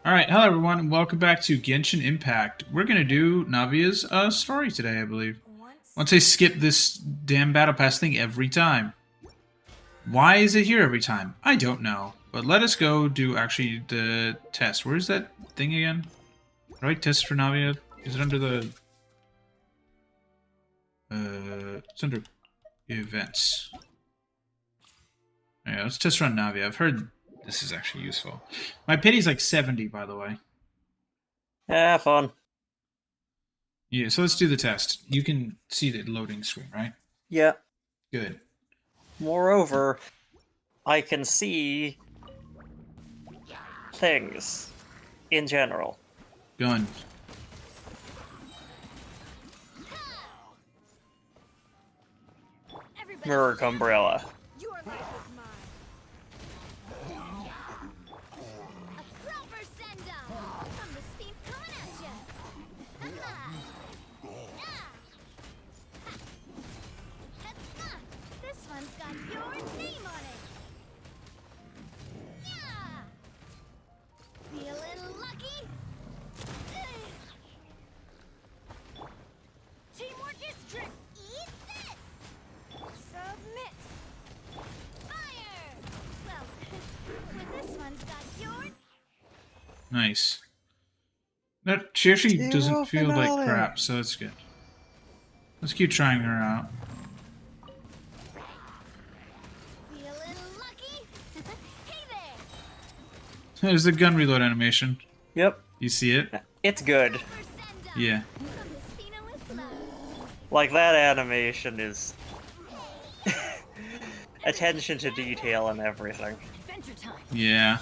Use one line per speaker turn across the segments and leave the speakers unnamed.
Alright, hello everyone, and welcome back to Genshin Impact. We're gonna do Navia's story today, I believe. Once I skip this damn Battle Pass thing every time. Why is it here every time? I don't know. But let us go do, actually, the test. Where's that thing again? How do I test for Navia? Is it under the... it's under events. Yeah, let's test run Navia. I've heard this is actually useful. My pity's like 70, by the way.
Yeah, fun.
Yeah, so let's do the test. You can see the loading screen, right?
Yeah.
Good.
Moreover, I can see things in general.
Gun.
Mirror umbrella.
Your life is mine. A proper send-up from the steam coming at ya. This one's got your name on it. Yeah. Feeling lucky? Teamwork is trick. Eat this. Submit. Fire! Well, this one's got your...
Nice. That she actually
Zero
doesn't feel like
finale.
crap, so that's good. Let's keep trying her out.
Feeling lucky? Hey there!
There's the gun reload animation.
Yep.
You see it?
It's good.
Proper send-up
Yeah.
from the Spina with love.
Like, that animation is... attention to detail and everything.
Adventure time.
Yeah.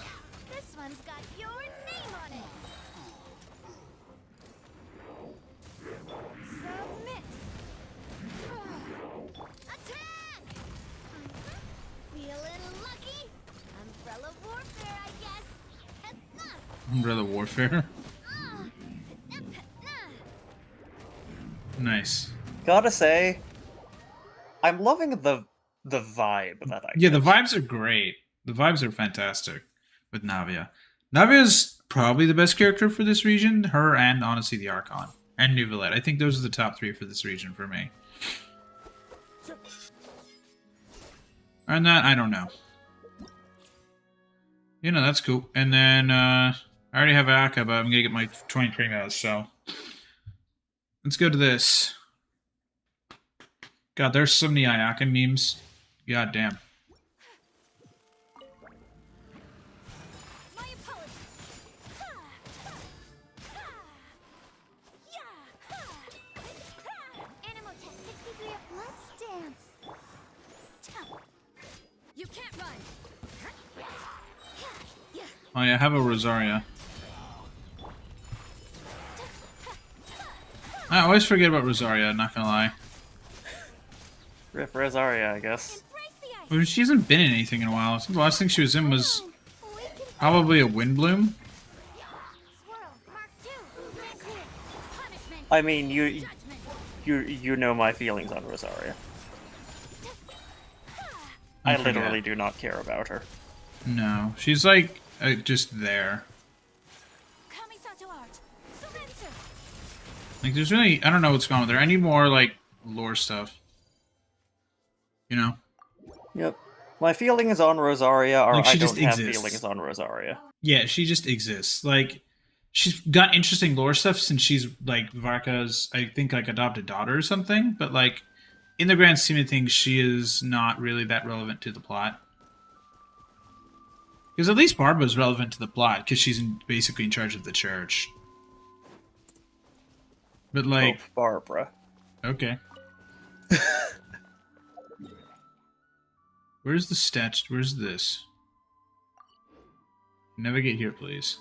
This one's got your name on it. Submit. Attack! Feeling lucky? Umbrella warfare, I guess.
Umbrella Warfare.
Ah.
Nice.
Gotta say, I'm loving the vibe that I
Yeah, the
get.
vibes are great. The vibes are fantastic with Navia. Navia's probably the best character for this region. Her and, honestly, the Archon. And Nuvolette. I think those are the top three for this region for me. And that, I don't know. You know, that's cool. And then, I already have Akka, but I'm gonna get my 23 mouse, so... Let's go to this. God, there's so many Ayaka memes. God damn.
My apologies. Animal test 63. Let's dance. You can't run.
Oh yeah, I have a Rosaria. I always forget about Rosaria, not gonna lie.
Rip Rosaria, I guess.
Embrace the ice.
Well, she hasn't been in anything in a while. I think the last thing she was in was
We can
probably a Windbloom.
swirl. Mark 2. Stand clear. Punishment.
I mean, you
Judgment.
you know my feelings on Rosaria. I
forget.
literally do not care about her.
No, she's like just there.
Kamisato art. Surrender.
Like, there's really, I don't know what's going on with her. I need more like lore stuff. You know,
Yep. My feelings on Rosaria are
Like, she
I
just
don't have
exists.
feelings on Rosaria.
yeah, she just exists. Like, she's got interesting lore stuff since she's like Varka's, I think, like adopted daughter or something. But like, in the grand scheme of things, she is not really that relevant to the plot. Because at least Barbara's relevant to the plot because she's basically in charge of the church. But like,
Pope Barbara.
okay. Where's the stat? Where's this? Navigate here, please.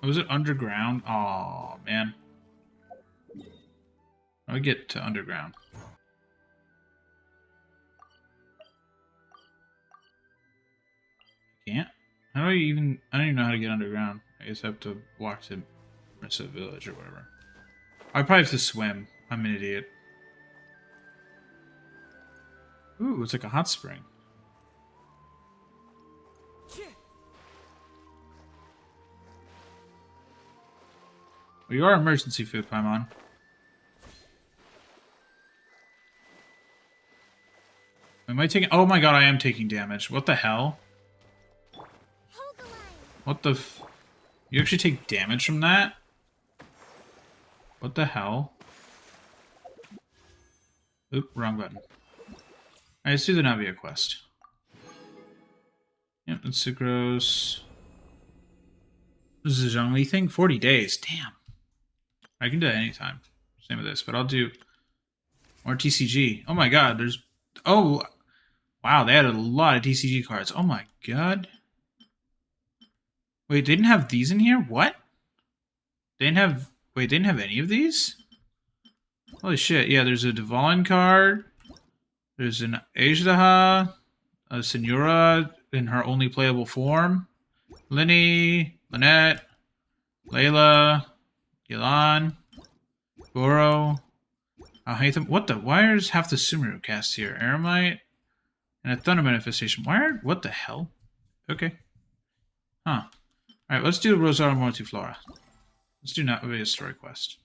Oh, is it underground? Oh man. How do I get to underground? Can't? How do I even... I don't even know how to get underground. I guess I have to walk to Marissa Village or whatever. I probably have to swim. I'm an idiot. Ooh, it's like a hot spring. We are emergency food, Paimon. Am I taking... Oh my god, I am taking damage. What the hell?
Hold the line.
What the f... You actually take damage from that? What the hell? Oop, wrong button. Alright, let's do the Navia quest. Yep, it's sucrose. This is a Zhongli thing? 40 days. Damn. I can do that anytime. Same with this, but I'll do more TCG. Oh my god, there's... Oh! Wow, they had a lot of TCG cards. Oh my god. Wait, they didn't have these in here? What? They didn't have... Wait, they didn't have any of these? Holy shit, yeah, there's a Dvalin card. There's an Ajdaha. A Senora in her only playable form. Linny. Lynette. Layla. Yelan. Goro. Alhaitham. What the? Why is half the Sumeru cast here? Aramite. And a Thunder Manifestation. Why are... What the hell? Okay. Huh. Alright, let's do Rosario Mortiflora. Let's do Navia story quest.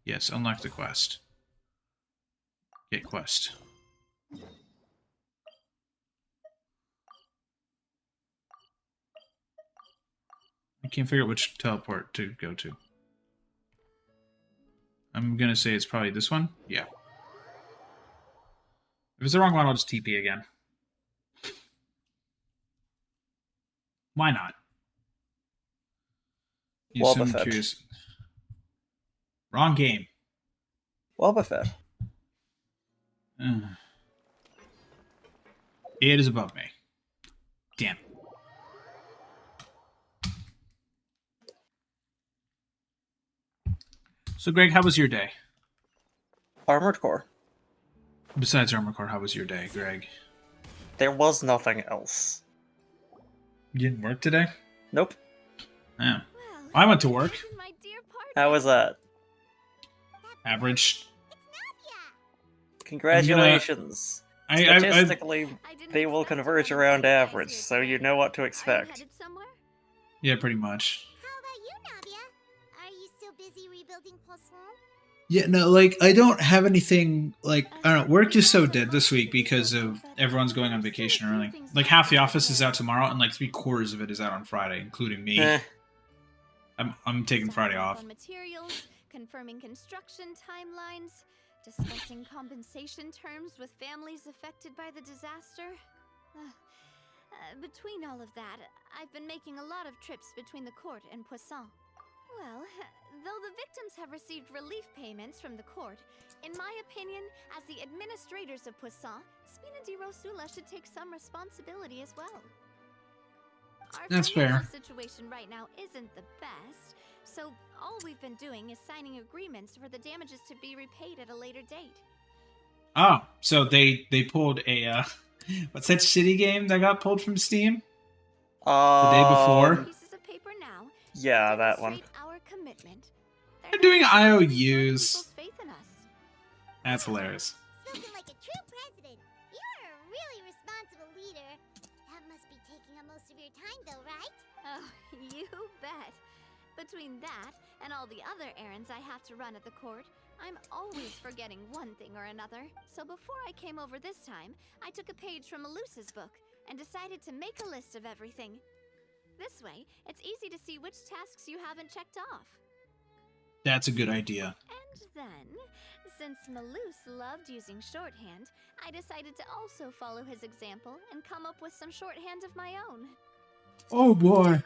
Yes, unlock the quest. Get quest. I can't figure out which teleport to go to. I'm gonna say it's probably this one? Yeah. If it's the wrong one, I'll just TP again. Why not? You
Well,
assume
Buffett.
curious. Wrong game.
Well, Buffett.
Ugh. It is above me. Damn. So, Greg, how was your day?
Armored Core.
Besides Armor Core, how was your day, Greg?
There was nothing else.
You didn't work today?
Nope.
Yeah.
Well,
I went to work.
even my dear partner.
How was that?
Average.
Congratulations.
I
Statistically,
I didn't
they will
expect to
converge
find
around
you guys
average,
here
so you
today.
know what to
Are you
expect.
headed somewhere?
yeah, pretty much.
How about you, Navia? Are you still busy rebuilding Poisson?
Yeah, no, like, I don't have anything, like, I don't know, work is so dead this week because of everyone's going on vacation early. Like, half the office is out tomorrow, and, like, 3/4 of it is out on Friday, including me.
Eh,
I'm taking Friday off.
On materials, confirming construction timelines, discussing compensation terms with families affected by the disaster. Between all of that, I've been making a lot of trips between the court and Poisson. Well, though the victims have received relief payments from the court, in my opinion, as the administrators of Poisson, Spina di Rosula should take some responsibility as well. Our
That's
financial
fair.
situation right now isn't the best, so all we've been doing is signing agreements for the damages to be repaid at a later date.
Oh, so they pulled a, what's that shitty game that got pulled from Steam? day before?
Pieces of paper now.
Yeah, that one.
demonstrate Our commitment.
They're doing
not restoring
IOUs.
people's faith in us.
That's hilarious.
Spoken like a true president. You're a really responsible leader. That must be taking up most of your time, though, right? Oh, you bet. Between that and all the other errands I have to run at the court, I'm always forgetting one thing or another. So before I came over this time, I took a page from Melusa's book and decided to make a list of everything. This way, it's easy to see which tasks you haven't checked off.
That's a good idea.
And then, since Malus loved using shorthand, I decided to also follow his example and come up with some shorthand of my own.
Oh boy.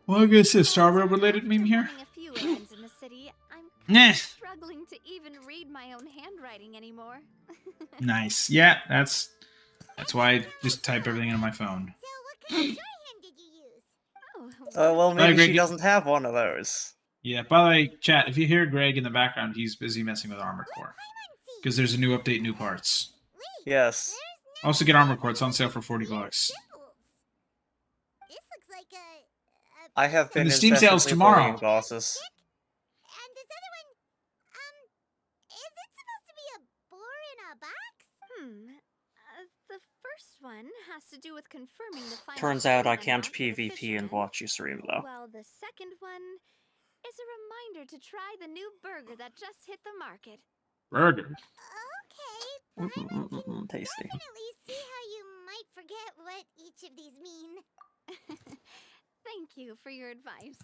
Well, I guess a Star Road related meme here.
Running a few errands in the city, I'm
Nah.
struggling to even read my own handwriting anymore.
Nice. Yeah, that's why I just type everything into my phone.
So what kind of shorthand did you use? Oh,
well,
Hi,
maybe
Greg.
she doesn't have one of those.
Yeah, by the way, chat, if you hear Greg in the background, he's busy messing with Armored Core. Because there's a new update, new parts.
Yes.
Also get Armored Core, it's on sale for $40.
This looks like a
I have been
And the Steam sale's
incessantly
tomorrow.
bullying bosses.
And this other one, is it supposed to be a boar in a box? The first one has to do with confirming the final
Turns out I
score
can't
unlocked with
PvP and
Fisherman,
watch you stream, though.
while the second one is a reminder to try the new burger that just hit the market.
Burger.
Okay, Paimon can
Tasty.
definitely see how you might forget what each of these mean. Thank you for your advice.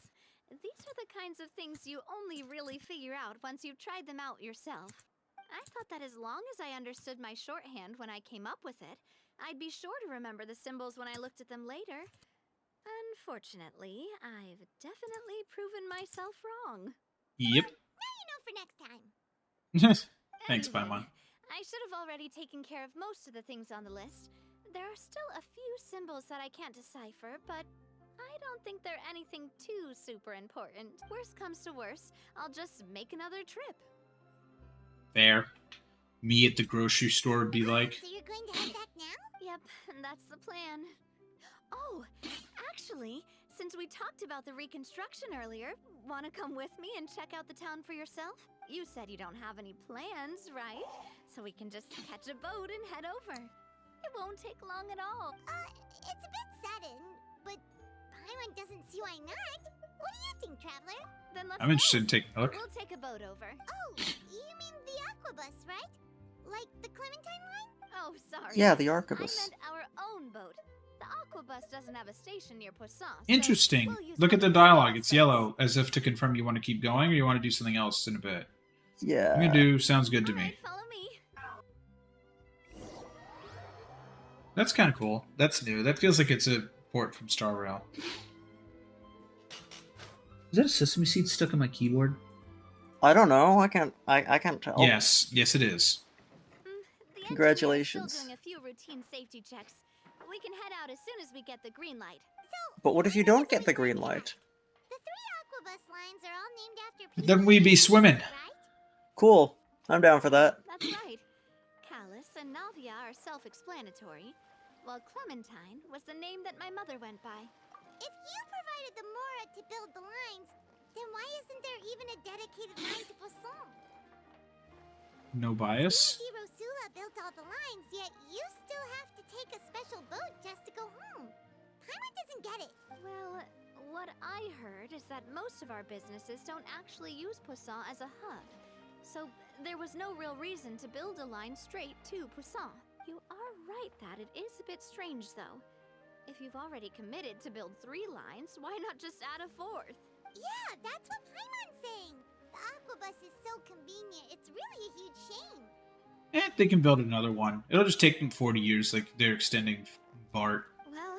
These are the kinds of things you only really figure out once you've tried them out yourself. I thought that as long as I understood my shorthand when I came up with it, I'd be sure to remember the symbols when I looked at them later. Unfortunately, I've definitely proven myself wrong.
Yep.
Now you know for next time.
Thanks,
Anyway,
Paimon.
I should have already taken care of most of the things on the list. There are still a few symbols that I can't decipher, but I don't think they're anything too super important. Worst comes to worst, I'll just make another trip.
Fair. Me at the grocery store would be like.
So you're going to head back now? Yep, that's the plan. Oh, actually, since we talked about the reconstruction earlier, want to come with me and check out the town for yourself? You said you don't have any plans, right? So we can just catch a boat and head over. It won't take long at all. It's a bit sudden, but Paimon doesn't see why not. What do you think, Traveler? Then let's
I'm interested in
go.
taking a look.
We'll take a boat over. Oh, you mean the Aquabus, right? Like the Clementine line? Oh, sorry.
Yeah, the
I
arquebus.
meant our own boat. The Aquabus doesn't have a station near Poisson. so
Interesting.
we'll use
Look at the
one of
dialogue.
the
It's
boats.
yellow, as if to confirm you want to keep going or you want to do something else in a bit.
Yeah.
I'm gonna do sounds good to me.
Alright, follow me.
That's kind of cool. That's new. That feels like it's a port from Star Rail. Is that a sesame seed stuck on my keyboard?
I don't know. I can't tell.
Yes. Yes, it is.
The
Congratulations.
engineer's still doing a few routine safety checks. We can head out as soon as we get the green light. So,
But what if you don't get the green light?
the 3 Aquabus lines are all named after people.
Then we'd be swimming.
Right?
Cool. I'm down for that.
That's right. Callus and Navia are self-explanatory, while Clementine was the name that my mother went by. If you provided the Mora to build the lines, then why isn't there even a dedicated line to Poisson?
No bias.
Lady Rosula built all the lines, yet you still have to take a special boat just to go home. Paimon doesn't get it. Well, what I heard is that most of our businesses don't actually use Poisson as a hub. So there was no real reason to build a line straight to Poisson. You are right that it is a bit strange, though. If you've already committed to build 3 lines, why not just add a 4th? Yeah, that's what Paimon's saying. The Aquabus is so convenient, it's really a huge shame.
They can build another one. It'll just take them 40 years, like they're extending Bart.
Well,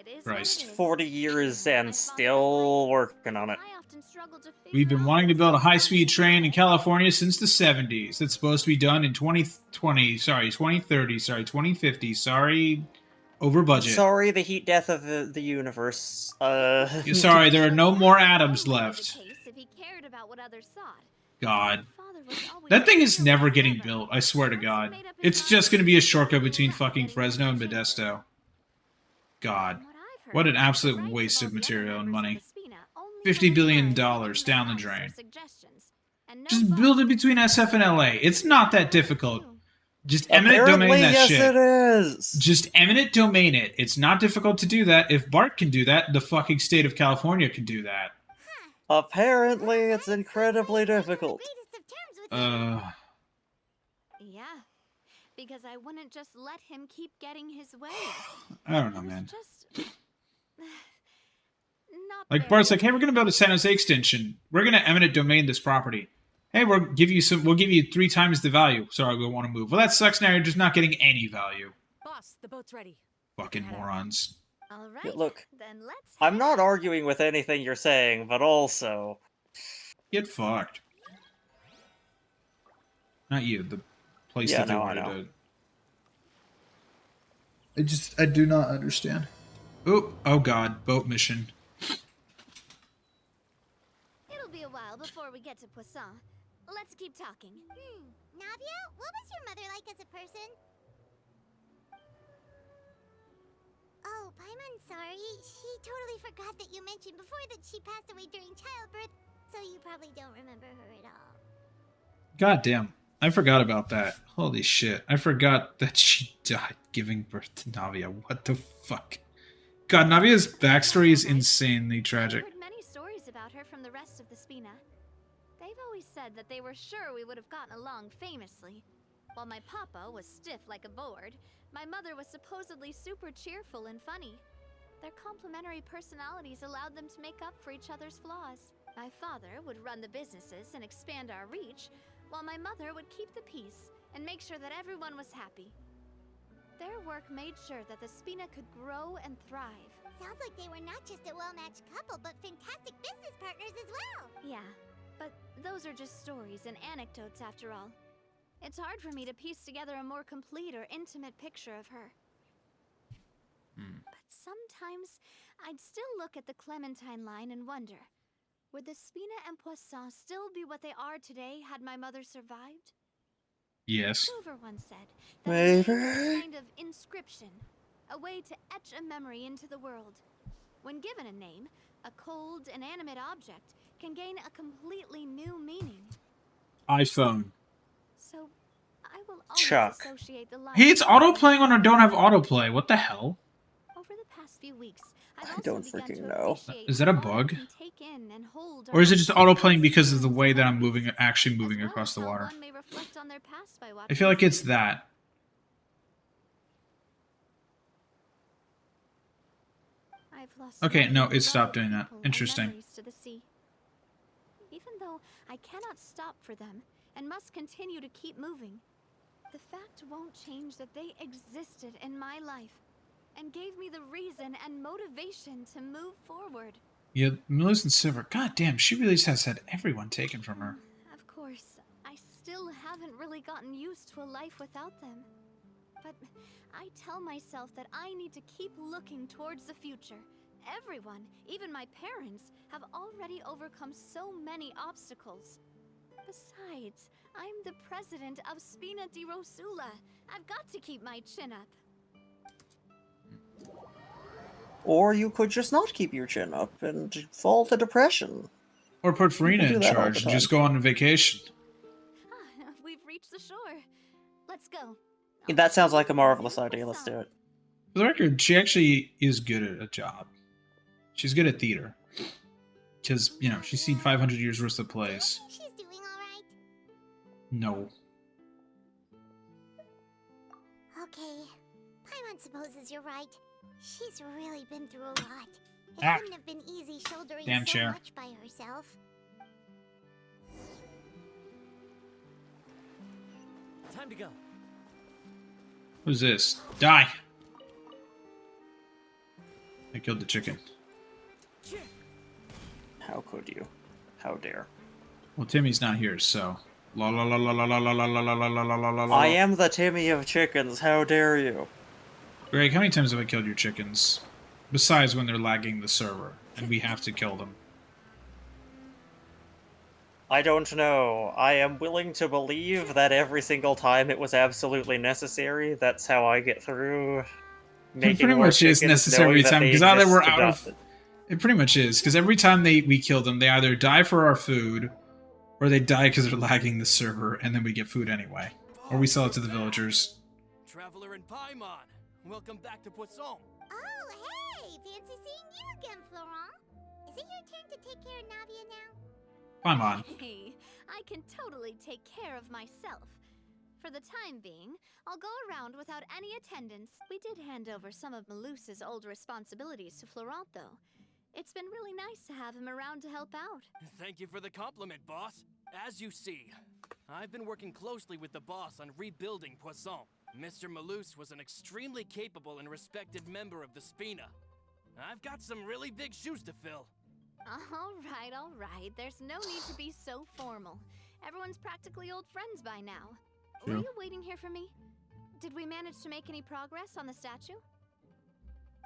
it is
Christ.
what it is.
40 years and still working on it.
I often struggle to
We've
figure
been
out
wanting to
what's
build a
going on
high-speed train in
inside.
California since the 70s. It's supposed to be done in 2030, sorry, 2050, sorry, over budget.
Sorry, the heat death of the universe.
Sorry, there are no more atoms
That would be
left.
the case if he cared about what others thought.
God.
Father was always
That thing is
so
never getting
clever.
built, I swear to
Once he
God.
made up his
It's
mind,
just going to be a shortcut
he
between
left
fucking
getting
Fresno and
into
Modesto. God.
From what I've heard,
What an
the
absolute
rights
waste
all
of
the other
material and
members of
money.
the Spina only
$50
have
billion
advice
down
giving
the
them advice or
drain.
suggestions, and no
Just
father
build it
can
between SF and LA. It's not that difficult.
do.
Just eminent
Apparently,
domain that
yes,
shit.
it is.
Just eminent domain it. It's not difficult to do that. If Bart can do that, the fucking state of California can do that.
Apparently, it's incredibly difficult.
Greatest of terms with you. Yeah, because I wouldn't just let him keep getting his way.
I don't know,
It was
man.
just not
Like
very
Bart's like, hey, we're gonna build a
fair.
San Jose extension. We're gonna eminent domain this property. Hey, we'll give you 3 times the value. Sorry, we want to move. Well, that sucks. Now you're just not getting any value.
Boss, the boat's ready.
Fucking morons.
All
Yeah,
right.
look,
Then let's.
I'm
head
not
out.
arguing with anything you're saying, but also,
Get fucked. Not you. The place
Yeah,
that they
no, I
wanted
know.
to. I do not understand. Oh God, boat mission.
It'll be a while before we get to Poisson. Let's keep talking. Navia, what was your mother like as a person? Oh, Paimon, sorry. She totally forgot that you mentioned before that she passed away during childbirth, so you probably don't remember her at all.
God damn. I forgot about that. Holy shit. I forgot that she died giving birth to Navia. What the fuck? God, Navia's backstory is insanely tragic.
I've heard many stories about her, her from the rest of the Spina. They've always said that they were sure we would have gotten along famously. While my papa was stiff like a board, my mother was supposedly super cheerful and funny. Their complementary personalities allowed them to make up for each other's flaws. My father would run the businesses and expand our reach, while my mother would keep the peace and make sure that everyone was happy. Their work made sure that the Spina could grow and thrive.
Sounds like they were not just a well-matched couple, but fantastic business partners as well.
Yeah, but those are just stories and anecdotes after all. It's hard for me to piece together a more complete or intimate picture of her. But sometimes, I'd still look at the Clementine line and wonder, would the Spina and Poisson still be what they are today had my mother survived?
Yes.
Silver once said that a name was
Maybe.
a kind of inscription, a way to etch a memory into the world. When given a name, a cold, inanimate object can gain a completely new meaning.
iPhone.
So, I will always
Chuck.
associate the line.
Hey, it's autoplaying on or don't have autoplay. What the hell?
Over the past few weeks, I've
I
also
don't
begun
freaking
to
know.
appreciate
Is that a
how all I
bug?
can take in and hold
Or is it
our
just
own
autoplaying because of the way that I'm
memories,
moving, actually moving
as well
across
as
the
how
water?
one may reflect on their past by
I
watching
feel like it's
TV.
that.
I've lost
Okay,
many
no, it
beloved
stopped doing that.
people and
Interesting.
memories to the sea. Even though I cannot stop for them and must continue to keep moving, the fact won't change that they existed in my life and gave me the reason and motivation to move forward.
Yeah, Millicent Silver. God damn, she really has had everyone taken from her.
Of course, I still haven't really gotten used to a life without them. But I tell myself that I need to keep looking towards the future. Everyone, even my parents, have already overcome so many obstacles. Besides, I'm the president of Spina di Rosula. I've got to keep my chin up.
Or you could just not keep your chin up and fall to depression.
Or put Farina
do
in
that all
charge
the
and just
time.
go on a vacation.
We've reached the shore. Let's go.
That sounds like a marvelous idea. Let's do it.
For the record, she actually is good at a job. She's good at theater. Because, you know, she's seen 500 years worth of
Do you
plays.
think she's doing alright?
No.
Okay. Paimon supposes you're right. She's really been through a lot. It
Ah.
couldn't have been easy shouldering
Damn
so
chair.
much by herself.
Time to go.
Who's this? Die! I killed the chicken.
How could you? How dare?
Well, Timmy's not here, so... La la la la la la la la la la la la la la la.
I am the Timmy of chickens. How dare you?
Greg, how many times have I killed your chickens? Besides when they're lagging the server, and we have to kill them.
I don't know. I am willing to believe that every single time it was absolutely necessary. That's how I get through making
pretty
more
much is
chickens,
necessary
knowing
every
that
time,
they
'cause either we're
exist
out of-
enough.
It pretty much is, because every time we kill them, they either die for our food, or they die because they're lagging the server, and then we get food anyway. Or we sell it to the villagers.
Traveler in Paimon. Welcome back to Poisson.
Oh, hey! Fancy seeing you again, Florent. Is it your turn to take care of Navia now?
Come on.
Hey, I can totally take care of myself. For the time being, I'll go around without any attendance. We did hand over some of Malus's old responsibilities to Florent, though. It's been really nice to have him around to help out.
Thank you for the compliment, boss. As you see, I've been working closely with the boss on rebuilding Poisson. Mr. Malus was an extremely capable and respected member of the Spina. I've got some really big shoes to fill.
All right. There's no need to be so formal. Everyone's practically old friends by now. Were
True.
you waiting here for me? Did we manage to make any progress on the statue?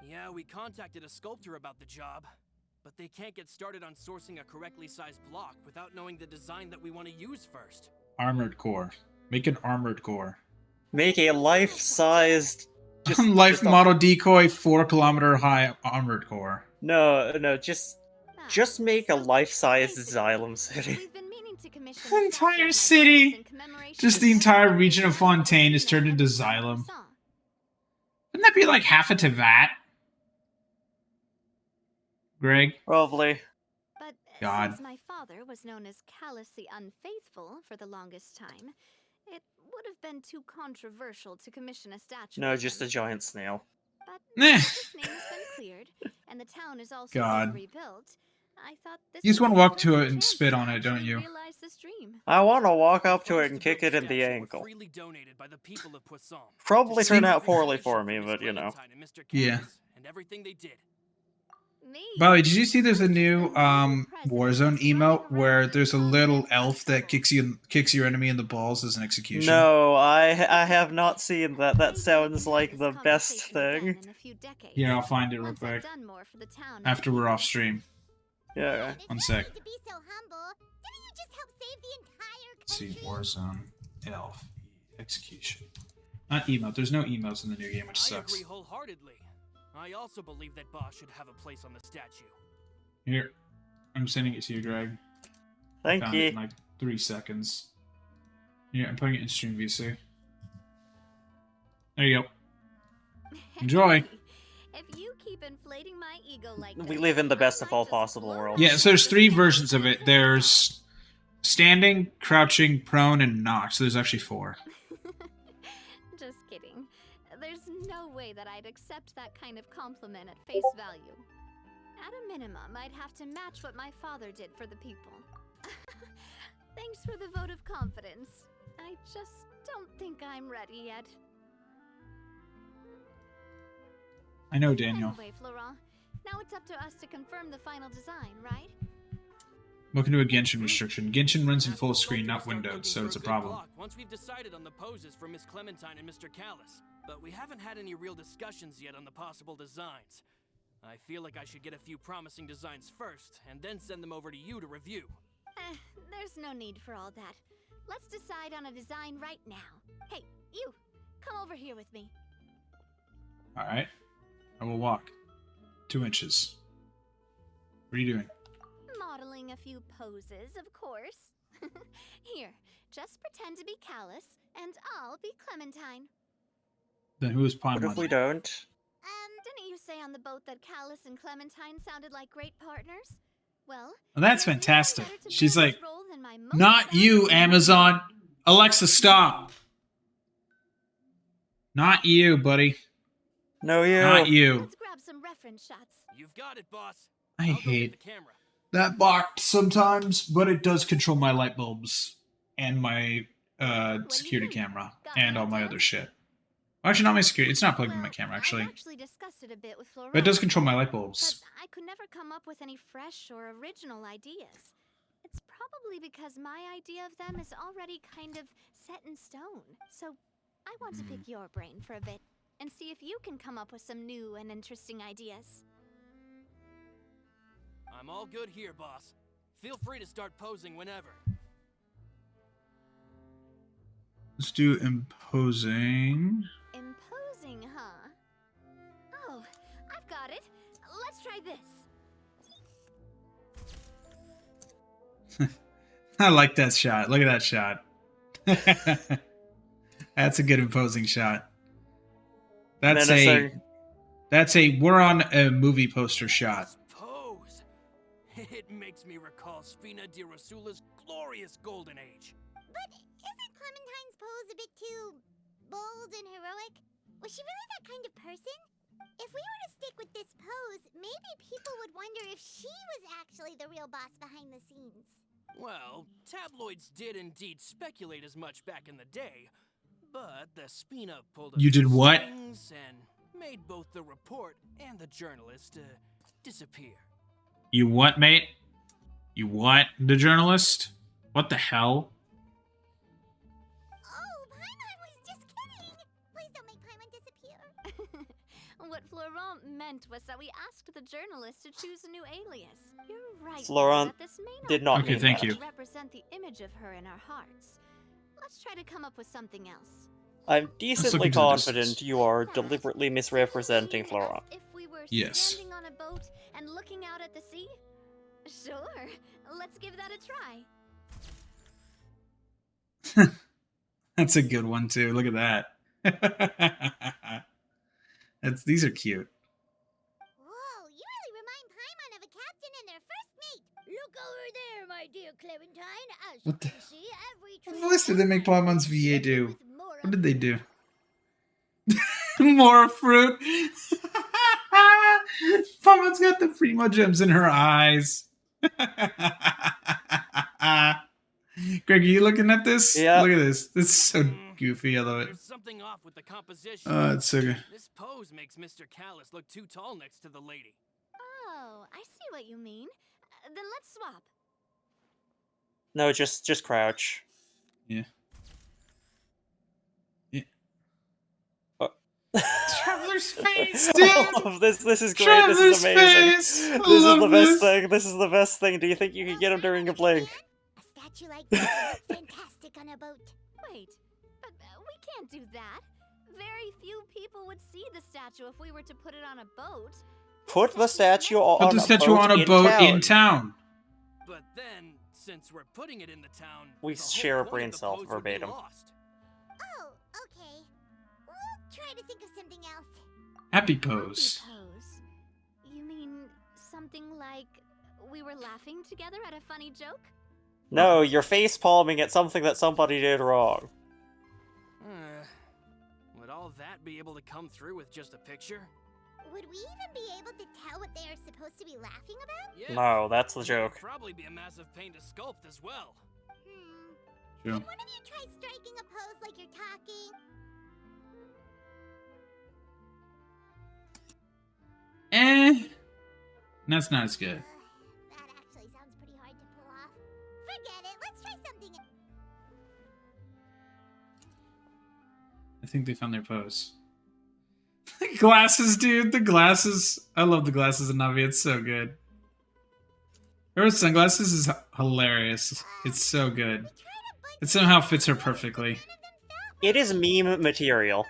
Yeah, we contacted a sculptor about the job, but they can't get started on sourcing a correctly sized block without knowing the design that we want to use first.
Armored core. Make an armored core.
Make a life-sized...
Life
just a-
model decoy 4-kilometer high armored core.
No, just make a life-sized
Basically,
Xylem City.
We've been meaning to commission
The
a
entire
statue of my
city.
parents in commemoration
Just
of
the entire
Spina
region of Fontaine is turned into
and
Xylem.
Poisson.
Wouldn't that be like half a Tevat? Greg?
Probably.
But
God.
Since my father was known as Callus the Unfaithful for the longest time, it would have been too controversial to commission a statue.
No,
of
just a
him.
giant snail.
But now
Eh.
that his name has been cleared, and the town is also
God.
being rebuilt, I thought this
You just
would
want
be
to
a
walk to
perfect
it and
chance
spit
to
on it, don't
actually
you?
realize this dream.
I want to walk up to it
Funds
and
to
kick
build
it in the
statue were
ankle.
freely donated by the people of Poisson.
Probably
See-
turned out poorly for
Congratulations
me,
Miss
but you know.
Clementine and Mr.
Yeah.
Callis And everything they did.
Me?
By the way, did you see there's a new
President
Warzone
that's
emote
running
where
around
there's a
and
little
causing
elf that
trouble.
kicks your enemy in the balls as an execution?
No, I have not seen that. That
Maybe
sounds
we can
like
have
the
this
best
conversation again
thing.
in a few decades,
Yeah, I'll find it real
once I've
quick.
done more for the town and
After
the
we're off
people.
stream.
Yeah.
There's
One
no
sec.
need to be so humble. Didn't you just help save the entire
Let's see,
country?
Warzone elf execution. Not emote. There's no emotes in the new game, which
I
sucks.
agree wholeheartedly. I also believe that Boss should have a place on the statue.
Here, I'm sending it to you, Greg.
Thank
Found it in
you.
like 3 seconds. Yeah, I'm putting it in stream VC. There you go. Enjoy.
If you keep inflating my ego like
We
this,
live in the best
I
of
might
all
just
possible
blow
worlds.
you
Yeah, so there's
up
3
with
versions of it.
everything.
There's standing, crouching, prone, and knocked. So there's actually 4.
Just kidding. There's no way that I'd accept that kind of compliment at face value. At a minimum, I'd have to match what my father did for the people. Thanks for the vote of confidence. I just don't think I'm ready yet.
I know, Daniel.
Anyway, Florent, now it's up to us to confirm the final design, right?
Welcome to a Genshin restriction. Genshin runs in
That's
full
what
screen,
we'll
not
start
windowed,
looking
so
for
it's a
good
problem.
block Once we've decided on the poses for Miss Clementine and Mr. Callis, but we haven't had any real discussions yet on the possible designs. I feel like I should get a few promising designs first, and then send them over to you to review.
There's no need for all that. Let's decide on a design right now. Hey, you! Come over here with me.
Alright. I will walk. 2 inches. What are you doing?
Modeling a few poses, of course. Here, just pretend to be Callus, and I'll be Clementine.
Then who is
What if
Paimon?
we don't?
Didn't you say on the boat that Callus and Clementine sounded like great partners? Well,
Well, that's
there's no one
fantastic.
better to
She's
fill this
like,
role than my most
not you,
valuable
Amazon. Alexa, stop. Not you, buddy.
No, you.
Not you.
Let's grab some reference shots.
You've got it, boss.
I
I'll go get
hate
the camera.
that box sometimes, but it does control my light bulbs and my
do you
security
think?
camera
Got
and
any
all my
ideas?
other shit. Well, actually, not my security. It's not plugged in my
Well,
camera,
I've
actually.
actually discussed it a bit with Florent,
But it does control my light
but
bulbs.
I could never come up with any fresh or original ideas. It's probably because my idea of them is already kind of set in stone. So I want to pick your brain for a bit and see if you can come up with some new and interesting ideas.
I'm all good here, boss. Feel free to start posing whenever.
Let's do imposing.
Imposing, huh? Oh, I've got it. Let's try this.
I like that shot. Look at that shot. That's a good imposing shot.
Menacing.
That's a we're on a movie poster shot.
This pose. It makes me recall Spina di Rosula's glorious golden age.
But isn't Clementine's pose a bit too bold and heroic? Was she really that kind of person? If we were to stick with this pose, maybe people would wonder if she was actually the real boss behind the scenes.
Well, tabloids did indeed speculate as much back in the day, but the Spina pulled a
You did
few
what?
strings and made both the report and the journalist disappear.
You what, mate? You what? The journalist? What the hell?
Oh, Paimon was just kidding! Please don't make Paimon disappear.
What Florent meant was that we asked the journalist to choose a new alias. You're right.
Florent
that this may not
did not
Okay,
mean
thank
that.
you.
represent the image of her in our hearts. Let's try to come up with something else.
I'm
look
decently
into the
confident
distance.
you are
Yes.
deliberately misrepresenting
As
Flora.
if we were
Yes.
standing on a boat and looking out at the sea? Sure. Let's give that a try.
That's a good one too. Look at that. These are cute.
Whoa, you really remind Paimon of a captain and their first mate. Look over there, my dear Clementine. As
What
you
the-
can see, every
What
tree
voice did they make
on my
Paimon's VA
tree
do?
with more
What did they do?
fruit.
More fruit. Paimon's got the primo gems in her eyes. Greg, are you looking at this?
Yeah.
Look at this. This is so goofy. I love it.
There's something off with the composition.
It's so good.
This pose makes Mr. Callus look too tall next to the lady.
Oh, I see what you mean. Then let's swap.
No, just crouch.
Yeah. Yeah.
Oh.
Traveler's face,
I
dude.
love this. This is great.
Traveler's
This is amazing.
face. I
This is
love
the best
this.
thing. This is the best thing. Do you think you could get him during a blink?
A statue like this would look fantastic on a boat.
Wait, but we can't do that. Very few people would see the statue if we were to put it on a boat.
Put the statue on
Put the statue on a boat in town.
But then, since we're putting it in the town,
We
the whole
share a
point
brain
of the
cell
pose would be
verbatim.
lost.
Oh, okay. We'll try to think of something else.
Happy
Happy
pose.
pose. You mean something like we were laughing together at a funny joke?
No, you're face palming at something that somebody did wrong.
Would all that be able to come through with just a picture?
Would we even be able to tell what they are supposed to be laughing about?
Yeah.
No, that's the
It'd
joke.
probably be a massive pain to sculpt as well.
True.
Can one of you try striking a pose like you're talking?
That's not as good.
That actually sounds pretty hard to pull off. Forget it. Let's try something.
I think they found their pose. Glasses, dude. The glasses. I love the glasses in Navia. It's so good. Her sunglasses is hilarious. It's so good. It somehow fits her perfectly.
It is meme material.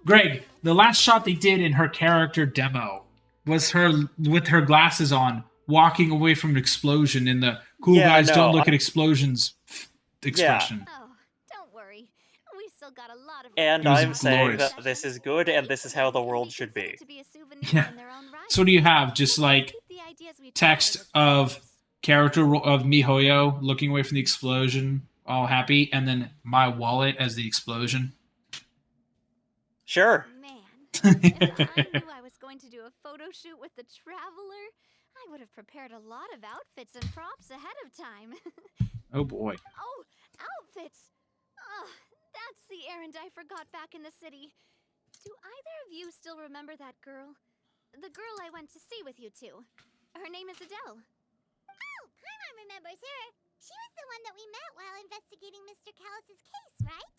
Greg, the last shot they did in her character demo was her with her glasses on, walking away from an explosion in the cool
Yeah,
guys
no,
don't look at explosions expression.
Oh, don't worry. We still got a lot of
And
It was
I'm saying
glorious.
that this is good and this is how the world should be.
Yeah. So what do you have? Just like text of character of MiHoYo looking away from the explosion, all happy, and then my wallet as the explosion.
Sure.
Man, if I knew I was going to do a photo shoot with the Traveler, I would have prepared a lot of outfits and props ahead of time.
Oh boy.
Oh, outfits! Oh, that's the errand I forgot back in the city. Do either of you still remember that girl? The girl I went to see with you two. Her name is Adele.
Oh, Paimon remembers her. She was the one that we met while investigating Mr. Callus's case, right?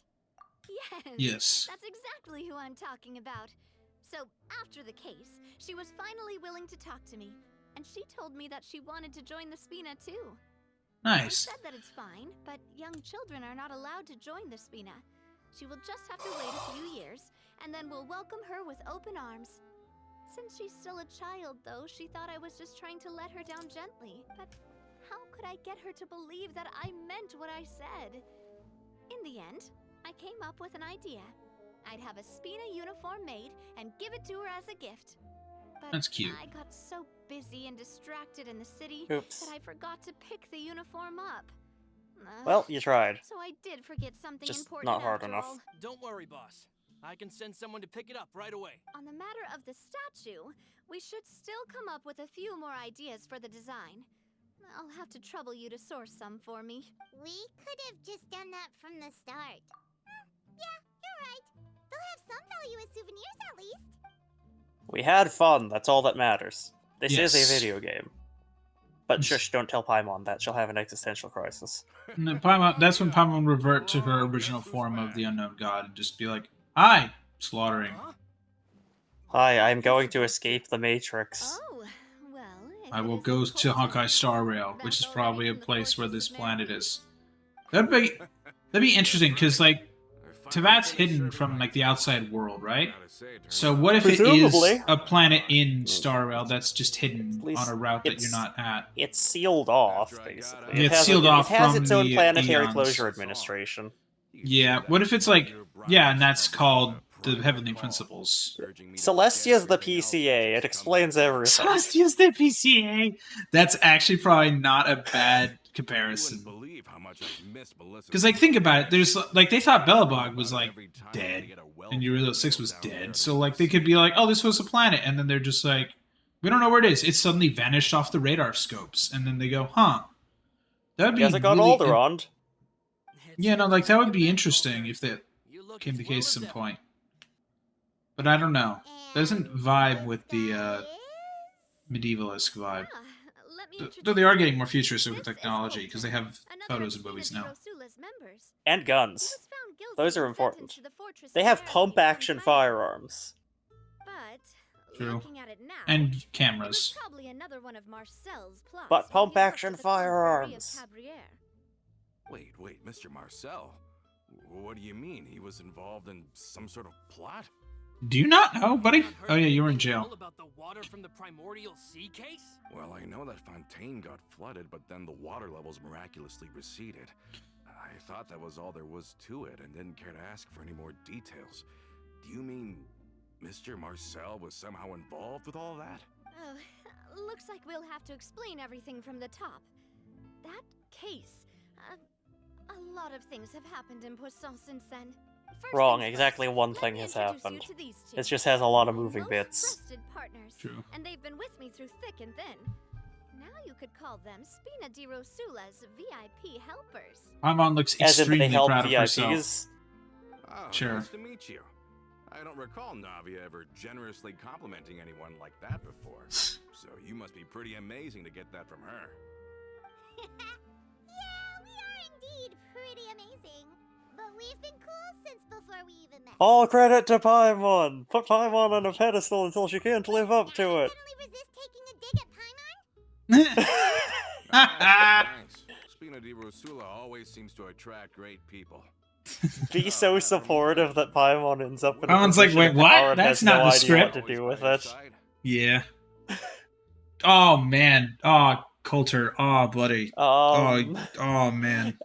Yes.
Yes.
That's exactly who I'm talking about. So, after the case, she was finally willing to talk to me. And she told me that she wanted to join the Spina too. I
Nice.
said that it's fine, but young children are not allowed to join the Spina. She will just have to wait a few years, and then we'll welcome her with open arms. Since she's still a child, though, she thought I was just trying to let her down gently. But how could I get her to believe that I meant what I said? In the end, I came up with an idea. I'd have a Spina uniform made and give it to her as a gift. But
That's cute.
I got so busy and distracted in the city
Oops.
that I forgot to pick the uniform up.
Well, you tried.
So I did forget something
Just
important
not hard
after
enough.
all.
Don't worry, boss. I can send someone to pick it up right away.
On the matter of the statue, we should still come up with a few more ideas for the design. I'll have to trouble you to source some for me.
We could have just done that from the start. Yeah, you're right. They'll have some value as souvenirs at least.
We had fun, that's all that matters. This is
Yes.
a video game. But shush, don't tell Paimon that. She'll have an existential crisis.
No, Paimon, that's when Paimon revert to her original form of the unknown god and just be like, "Hi, slaughtering."
Huh?
Hi, I'm going to escape the Matrix.
Oh, well. if
I
it
will
isn't
go to
Colton,
Honkai Star Rail, which is
that's
probably a
already in the
place where
fortress
this
of
planet
Navia.
is. That'd be interesting because like Tavat's hidden from like the outside world, right? So what if it
Presumably.
is a planet in Star Rail that's just hidden
At least
on a route that
it's-
you're not at?
It's sealed off, basically.
Yeah,
It
it's
has
sealed off
It has
from
its own
the
planetary
eons.
closure administration.
Yeah. What if it's like, yeah, and that's called the heavenly principles.
Celestia's the PCA. It explains everything.
Celestia's the PCA. That's actually probably not a bad comparison. Because like think about it, there's like they thought Bellabog was like dead, and Eurilo 6 was dead. So like they could be like, oh, this was a planet, and then they're just like, we don't know where it is. It suddenly vanished off the radar scopes, and then they go, huh? That would be.
Guess it got
really
Alderaan.
Yeah, no, like that would be interesting if that came the case at some point. But I don't know. Doesn't vibe with the medievalist vibe. Though they are getting more futuristic with technology because they have photos of movies now.
And guns. Those are important. They have pump-action firearms.
True. And cameras.
But pump-action firearms.
Wait, Mr. Marcel. What do you mean? He was involved in some sort of plot?
Do you not know, buddy? Oh yeah, you were in jail.
About the water from the primordial sea case?
Well, I know that Fontaine got flooded, but then the water levels miraculously receded. I thought that was all there was to it and didn't care to ask for any more details. Do you mean Mr. Marcel was somehow involved with all that?
Oh, looks like we'll have to explain everything from the top. That case, a lot of things have happened in Poisson since then.
Wrong, exactly one thing has happened. It just has a lot of moving bits.
True.
And they've been with me through thick and thin. Now you could call them Spina di Rosula's VIP helpers.
Paimon looks
As if they
extremely
help
proud of herself.
VIPs.
Oh,
Sure.
Nice to meet you. I don't recall Navia ever generously complimenting anyone like that before. So you must be pretty amazing to get that from her.
Yeah, we are indeed pretty amazing. But we've been cool since before we even met.
All credit to Paimon! Put Paimon on a pedestal until she can't live up to it.
Suddenly resist taking a dig at Paimon?
Thanks. Spina di Rosula always seems to attract great people.
Be so supportive that Paimon ends up in a
Paimon's like,
position
wait,
of
what?
power and
That's
has
not
no
the
idea
script.
what to do with it.
Yeah. Oh man. Oh, Coulter. Oh, buddy. Oh man.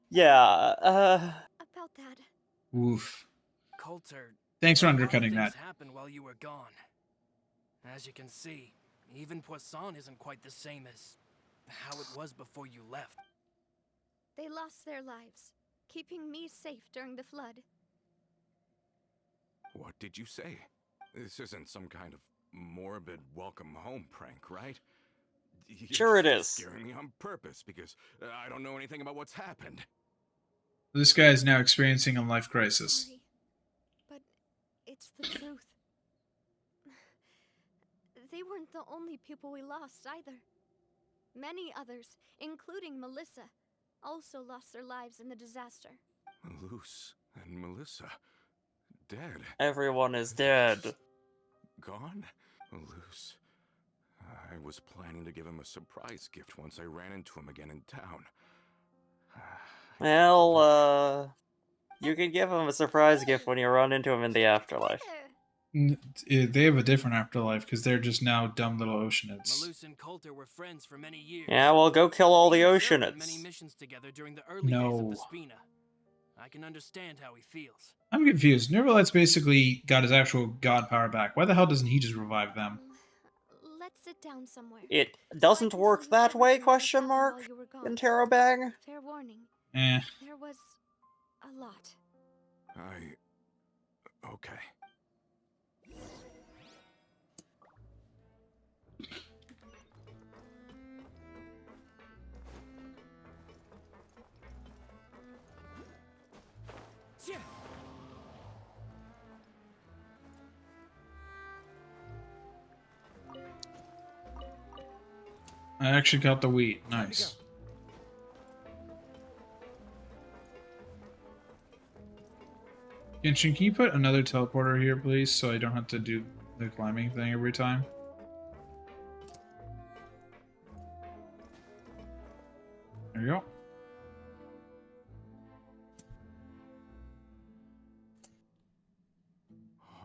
Yeah,
About that.
Oof.
Coulter.
Thanks for
a lot of
undercutting
things
that.
happened while you were gone. As you can see, even Poisson isn't quite the same as how it was before you left.
They lost their lives, keeping me safe during the flood.
What did you say? This isn't some kind of morbid welcome home prank, right? You're
Sure it
just
is.
scaring me on purpose because I don't know anything about what's happened.
This guy is now experiencing a life crisis.
Sorry, but it's the truth. They weren't the only people we lost either. Many others, including Melissa, also lost their lives in the disaster.
Luce and Melissa, dead.
everyone is dead.
Gone? Luce. I was planning to give him a surprise gift once I ran into him again in town.
Well, you can give him a surprise gift when you run into him in the afterlife.
They have a different afterlife because they're just now dumb little oceanids.
Malus and Coulter were friends for many years.
Yeah, well, go kill all the
They served many
oceanids.
missions together during the early days of
No.
the Spina. I can understand how he feels.
I'm confused. Nervalet's basically got his actual god power back. Why the hell doesn't he just revive them?
Let's sit down somewhere.
It doesn't work that way, question mark? In Terabang?
Fair warning.
Eh.
There was a lot.
Okay.
I actually got the wheat. Nice. Genshin, can you put another teleporter here, please, so I don't have to do the climbing thing every time? There you go.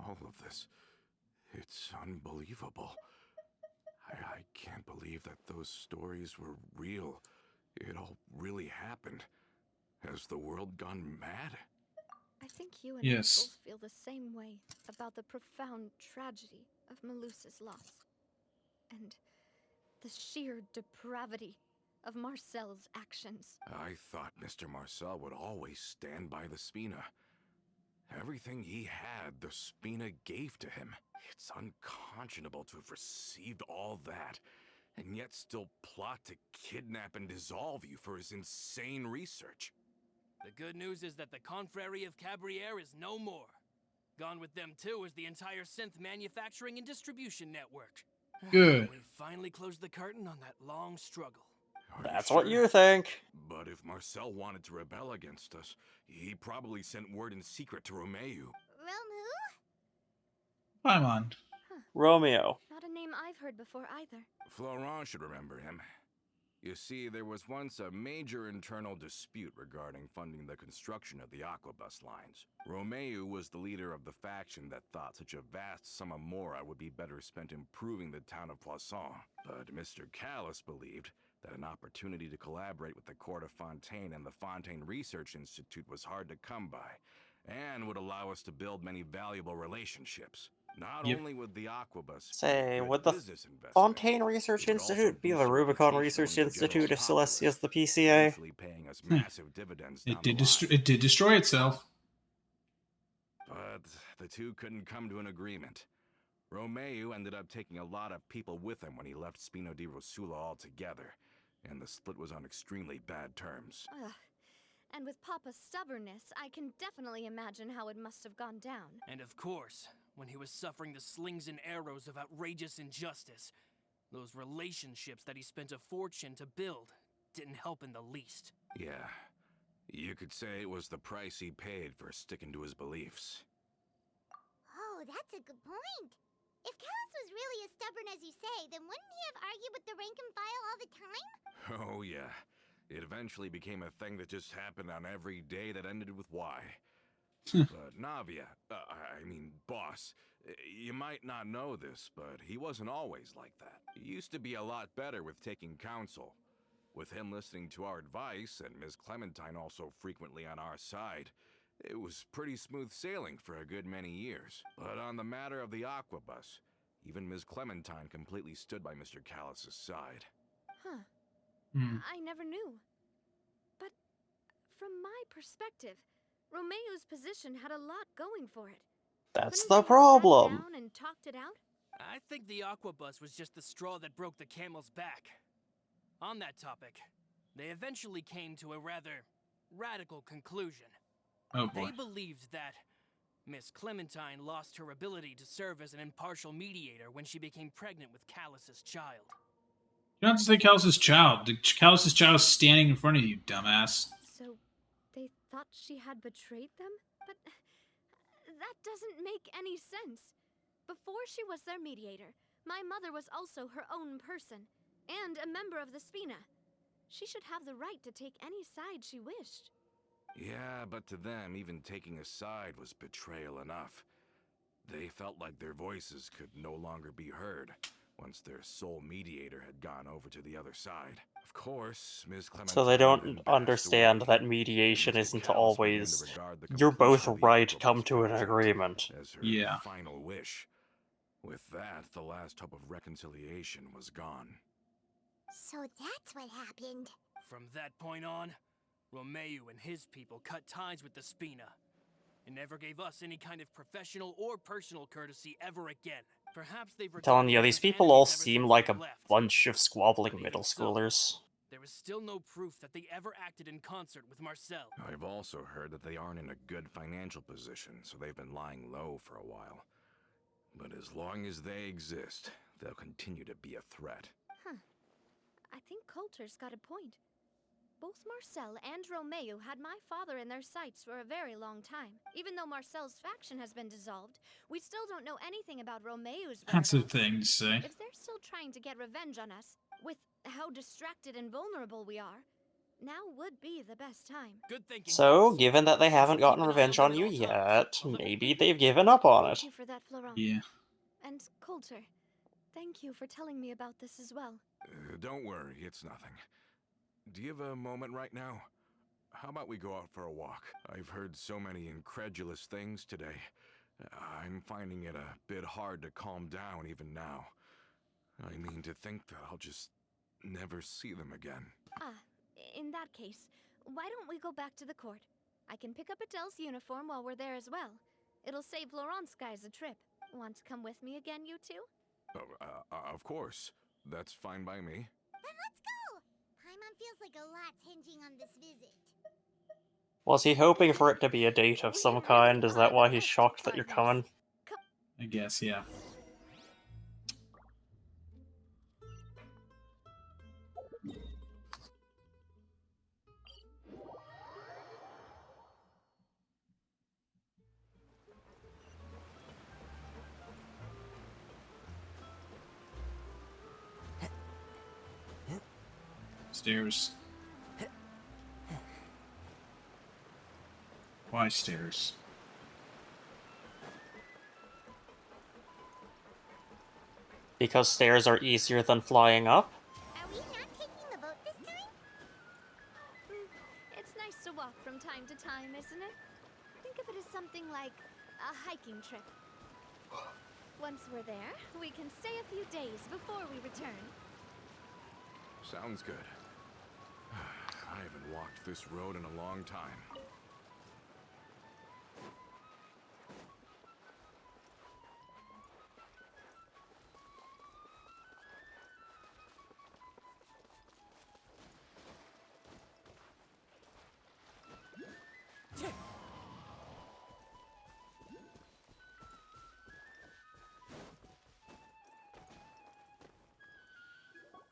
All of this. It's unbelievable. I can't believe that those stories were real. It all really happened. Has the world gone mad?
I think you and I
Yes.
both feel the same way about the profound tragedy of Melusa's loss. And the sheer depravity of Marcel's actions.
I thought Mr. Marcel would always stand by the Spina. Everything he had, the Spina gave to him. It's unconscionable to have received all that, and yet still plot to kidnap and dissolve you for his insane research.
The good news is that the Confrérie of Cabriere is no more. Gone with them too is the entire synth manufacturing and distribution network.
Good.
We finally closed the curtain on that long struggle.
Are
That's
you
what
sure?
you think.
But if Marcel wanted to rebel against us, he probably sent word in secret to Romeu.
Romu?
Come on.
Romeo.
Not a name I've heard before either.
Florent should remember him. You see, there was once a major internal dispute regarding funding the construction of the Aquabus lines. Romeu was the leader of the faction that thought such a vast sum of mora would be better spent improving the town of Poisson. But Mr. Callis believed that an opportunity to collaborate with the Court of Fontaine and the Fontaine Research Institute was hard to come by, and would allow us to build many valuable relationships. Not
Yep.
only would the Aquabus
Say,
be a good
would the
business investment,
Fontaine Research
it would also
Institute be
boost
the
our
Rubicon
reputation
Research
among the general
Institute if Celestia is
populace,
the PCA?
eventually paying us massive dividends down
It
the
did.
line.
It did destroy itself.
But the two couldn't come to an agreement. Romeu ended up taking a lot of people with him when he left Spino di Rosula altogether, and the split was on extremely bad terms.
Ugh. And with Papa's stubbornness, I can definitely imagine how it must have gone down.
And of course, when he was suffering the slings and arrows of outrageous injustice, those relationships that he spent a fortune to build didn't help in the least.
Yeah, you could say it was the price he paid for sticking to his beliefs.
Oh, that's a good point. If Callus was really as stubborn as you say, then wouldn't he have argued with the rank and file all the time?
Oh yeah, it eventually became a thing that just happened on every day that ended with Y. But Navia, boss, you might not know this, but he wasn't always like that. He used to be a lot better with taking counsel. With him listening to our advice, and Ms. Clementine also frequently on our side, it was pretty smooth sailing for a good many years. But on the matter of the Aquabus, even Ms. Clementine completely stood by Mr. Callus's side.
Huh.
Hmm.
I never knew. But from my perspective, Romeu's position had a lot going for it.
That's
Couldn't
the
they have sat
problem.
down and talked it out?
I think the Aquabus was just the straw that broke the camel's back. On that topic, they eventually came to a rather radical conclusion.
Oh boy.
They believed that Miss Clementine lost her ability to serve as an impartial mediator when she became pregnant with Callus's child.
You don't have to say Callus's child. Callus's child is standing in front of you, dumbass.
So, they thought she had betrayed them? But that doesn't make any sense. Before she was their mediator, my mother was also her own person, and a member of the Spina. She should have the right to take any side she wished.
Yeah, but to them, even taking a side was betrayal enough. They felt like their voices could no longer be heard once their sole mediator had gone over to the other side. Of course, Ms. Clementine
So they
then
don't
passed
understand
away,
that
and
mediation
Mr.
isn't
Callis began to
always...
regard the
You're both
completion of the
right,
Aquabus
come to an
project
agreement.
as her
Yeah.
final wish. With that, the last hope of reconciliation was gone.
So that's what happened.
From that point on, Romeu and his people cut ties with the Spina, and never gave us any kind of professional or personal courtesy ever again. Perhaps they've
Telling
regarded
you,
us
these
as
people all
enemies ever
seem
since
like
they
a
left.
bunch of squabbling
But
middle
even so,
schoolers.
There is still no proof that they ever acted in concert with Marcel.
I've also heard that they aren't in a good financial position, so they've been lying low for a while. But as long as they exist, they'll continue to be a threat.
Huh. I think Coulter's got a point. Both Marcel and Romeu had my father in their sights for a very long time. Even though Marcel's faction has been dissolved, we still don't know anything about Romeu's
That's a
whereabouts.
thing to say.
If they're still trying to get revenge on us, with how distracted and vulnerable we are, now would be the best time.
Good thinking.
So,
boss.
given that they haven't
Keep
gotten
an eye
revenge
on
on
them
you
at all
yet,
times. A little
maybe
peek.
they've given up on
Thank
it.
you for that, Florent.
Yeah.
And Coulter, thank you for telling me about this as well.
Don't worry, it's nothing. Do you have a moment right now? how about we go out for a walk? I've heard so many incredulous things today. I'm finding it a bit hard to calm down even now. I mean, to think that I'll just never see them again.
Ah, in that case, why don't we go back to the court? I can pick up Adele's uniform while we're there as well. It'll save Laurent's guys a trip. Want to come with me again, you two?
Of course. That's fine by me.
Then let's go! Paimon feels like a lot's hinging on this visit.
Was he hoping for it to be a date of some kind? Is that why he's shocked that you're coming?
I guess, yeah. Stairs. Why stairs?
Because stairs are easier than flying up?
Are we not taking the boat this time?
It's nice to walk from time to time, isn't it? Think of it as something like a hiking trip. Once we're there, we can stay a few days before we return.
Sounds good. I haven't walked this road in a long time.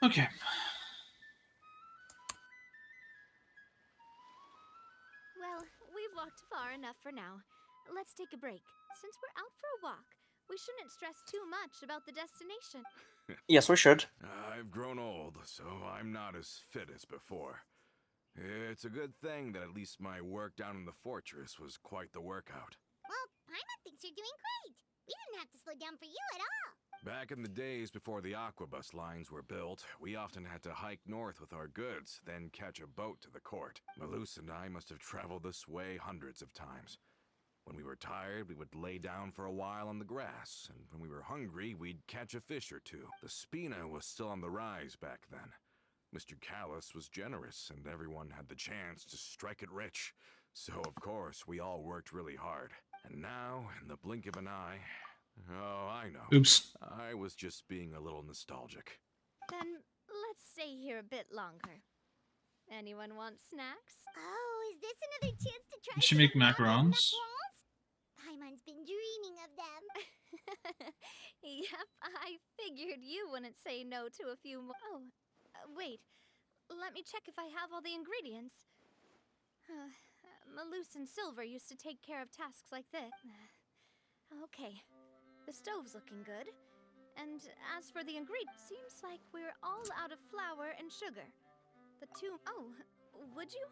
Okay.
Well, we've walked far enough for now. Let's take a break. Since we're out for a walk, we shouldn't stress too much about the destination.
Yes, we should.
I've grown old, so I'm not as fit as before. It's a good thing that at least my work down in the fortress was quite the workout.
Well, Paimon thinks you're doing great. We didn't have to slow down for you at all.
Back in the days before the aquabus lines were built, we often had to hike north with our goods, then catch a boat to the court. Malus and I must have traveled this way hundreds of times. When we were tired, we would lay down for a while on the grass, and when we were hungry, we'd catch a fish or two. The Spina was still on the rise back then. Mr. Callus was generous, and everyone had the chance to strike it rich. So, of course, we all worked really hard. And now, in the blink of an eye... Oh, I know.
Oops.
I was just being a little nostalgic.
Then let's stay here a bit longer. Anyone want snacks?
Oh, is this another chance to try
Did she
some
make
of Nana's
macarons?
Paimon's been dreaming of them.
Yep, I figured you wouldn't say no to a few more. Oh, wait. Let me check if I have all the ingredients. Malus and Silver used to take care of tasks like this. Okay. The stove's looking good. And as for the ingredients, seems like we're all out of flour and sugar. The two... Oh, would you?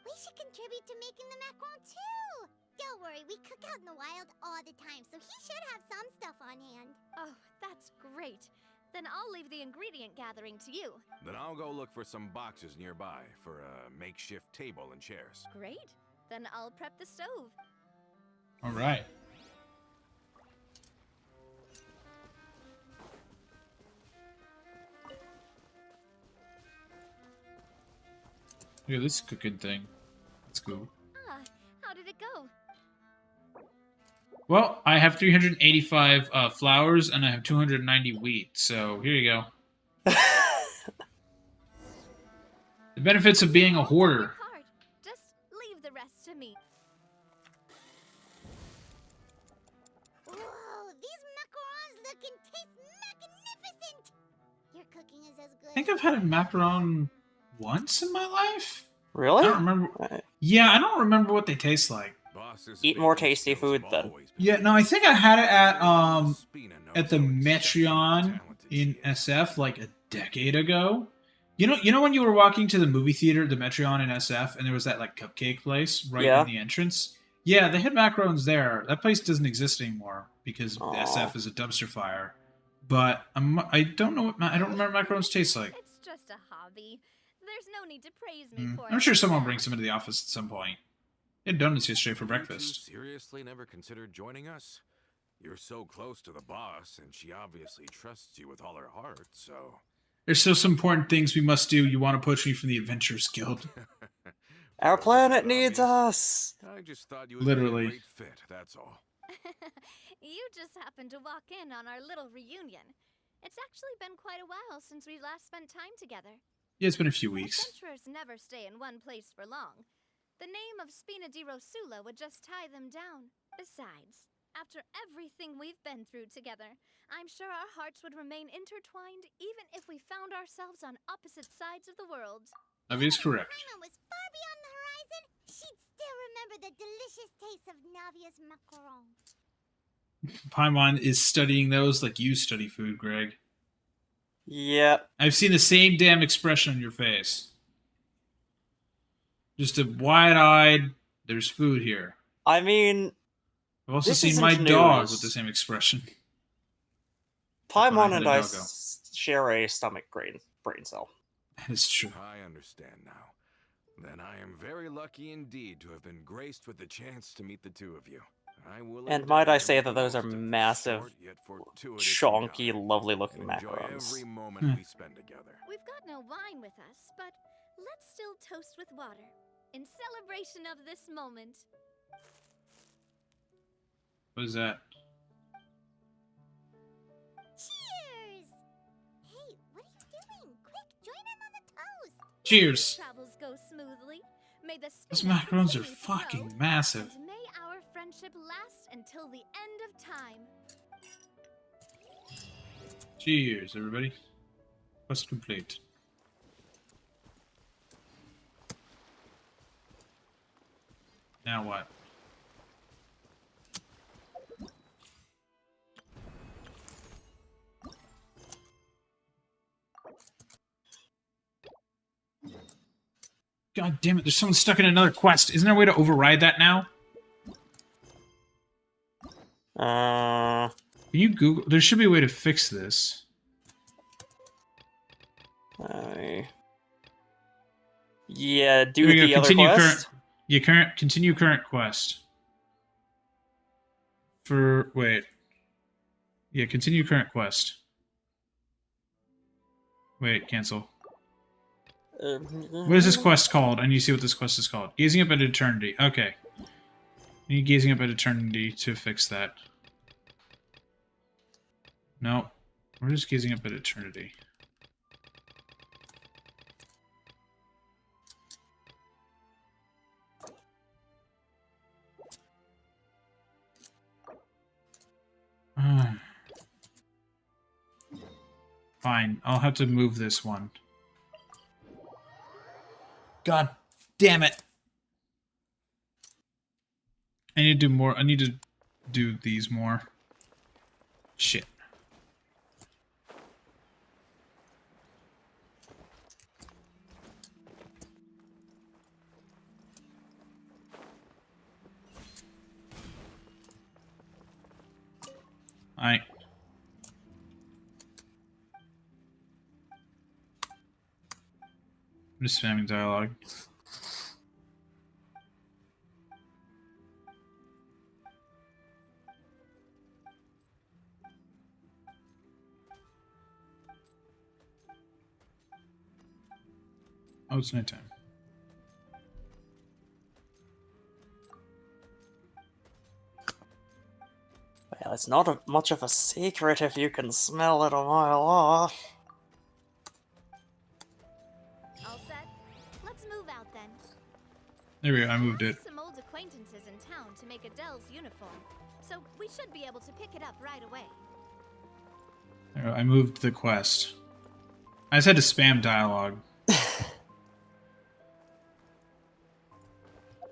We should contribute to making the macaron too. Don't worry, we cook out in the wild all the time, so he should have some stuff on hand.
Oh, that's great. Then I'll leave the ingredient gathering to you.
Then I'll go look for some boxes nearby for a makeshift table and chairs.
Great. Then I'll prep the stove.
All right. Look at this cooking thing. That's cool.
Ah, how did it go?
Well, I have 385 flours and I have 290 wheat. So here you go. The benefits of being a hoarder.
Your part. Just leave the rest to me.
Whoa, these macarons look and taste magnificent! Your cooking is as good.
I think I've had a macaron once in my life.
Really?
I don't remember. Yeah, I don't remember what they taste like.
Eat more tasty food, then.
Yeah, no, I think I had it at the Metreon in SF like a decade ago. You know when you were walking to the movie theater, the Metreon in SF, and there was that like cupcake place right in the entrance? Yeah, they had macarons there. That place doesn't exist anymore because SF is a dumpster fire. But I don't know what I don't remember macarons taste like.
It's just a hobby. There's no need to praise me for it.
I'm sure someone will bring some into the office at some point. They had donuts yesterday for
You two
breakfast.
seriously never considered joining us? You're so close to the boss, and she obviously trusts you with all her heart, so...
There's still some important things we must do. You want to poach me from the Adventurers Guild.
Our
Well,
planet
Mr.
needs
Obvious,
us.
I just thought you would
Literally.
be a great fit, that's all.
You just happened to walk in on our little reunion. It's actually been quite a while since we last spent time together.
Yeah, it's been a few weeks.
Adventurers never stay in one place for long. The name of Spina di Rosula would just tie them down. Besides, after everything we've been through together, I'm sure our hearts would remain intertwined even if we found ourselves on opposite sides of the world.
Navia's correct.
If Paimon was far beyond the horizon, she'd still remember the delicious taste of Navia's macarons.
Paimon is studying those like you study food, Greg.
Yep.
I've seen the same damn expression on your face. Just a wide-eyed, there's food here.
I mean,
I've also
This
seen
isn't
my dog
news.
with the same expression.
Paimon
I
and
had a
I
doggo.
share a stomach brain cell.
That is true.
I understand now. Then I am very lucky indeed to have been graced with the chance to meet the two of you. I will
And might I
endeavor to
say
make
that
the
those are
most of this
massive,
short yet fortuitous
chonky,
encounter,
lovely-looking
and enjoy
macarons.
every moment we spend together.
We've got no wine with us, but let's still toast with water in celebration of this moment.
What is that?
Cheers! Hey, what are you doing? Quick, join in on the toast!
Cheers!
Travels go smoothly. May the
Those
spirits
macarons are
continue to
fucking
grow,
massive.
and may our friendship last until the end of time.
Cheers, everybody. Quest complete. Now what? God damn it, there's someone stuck in another quest. Isn't there a way to override that now? Can you Google? There should be a way to fix this.
Yeah, do
Here we go,
the other
continue
quest.
Continue current quest. Wait. Yeah, continue current quest. Wait, cancel. What is this quest called? I need to see what this quest is called. Gazing up at eternity. Okay. I need gazing up at eternity to fix that. No. Where is gazing up at eternity? Fine. I'll have to move this one. God damn it. I need to do more. I need to do these more. Shit. Alright. I'm just spamming dialogue. Oh, it's nighttime.
Well, it's not much of a secret if you can smell it a mile off.
All set? Let's move out then.
There we go, I moved it.
Some old acquaintances in town to make Adele's uniform, so we should be able to pick it up right away.
There we go, I moved the quest. I just had to spam dialogue.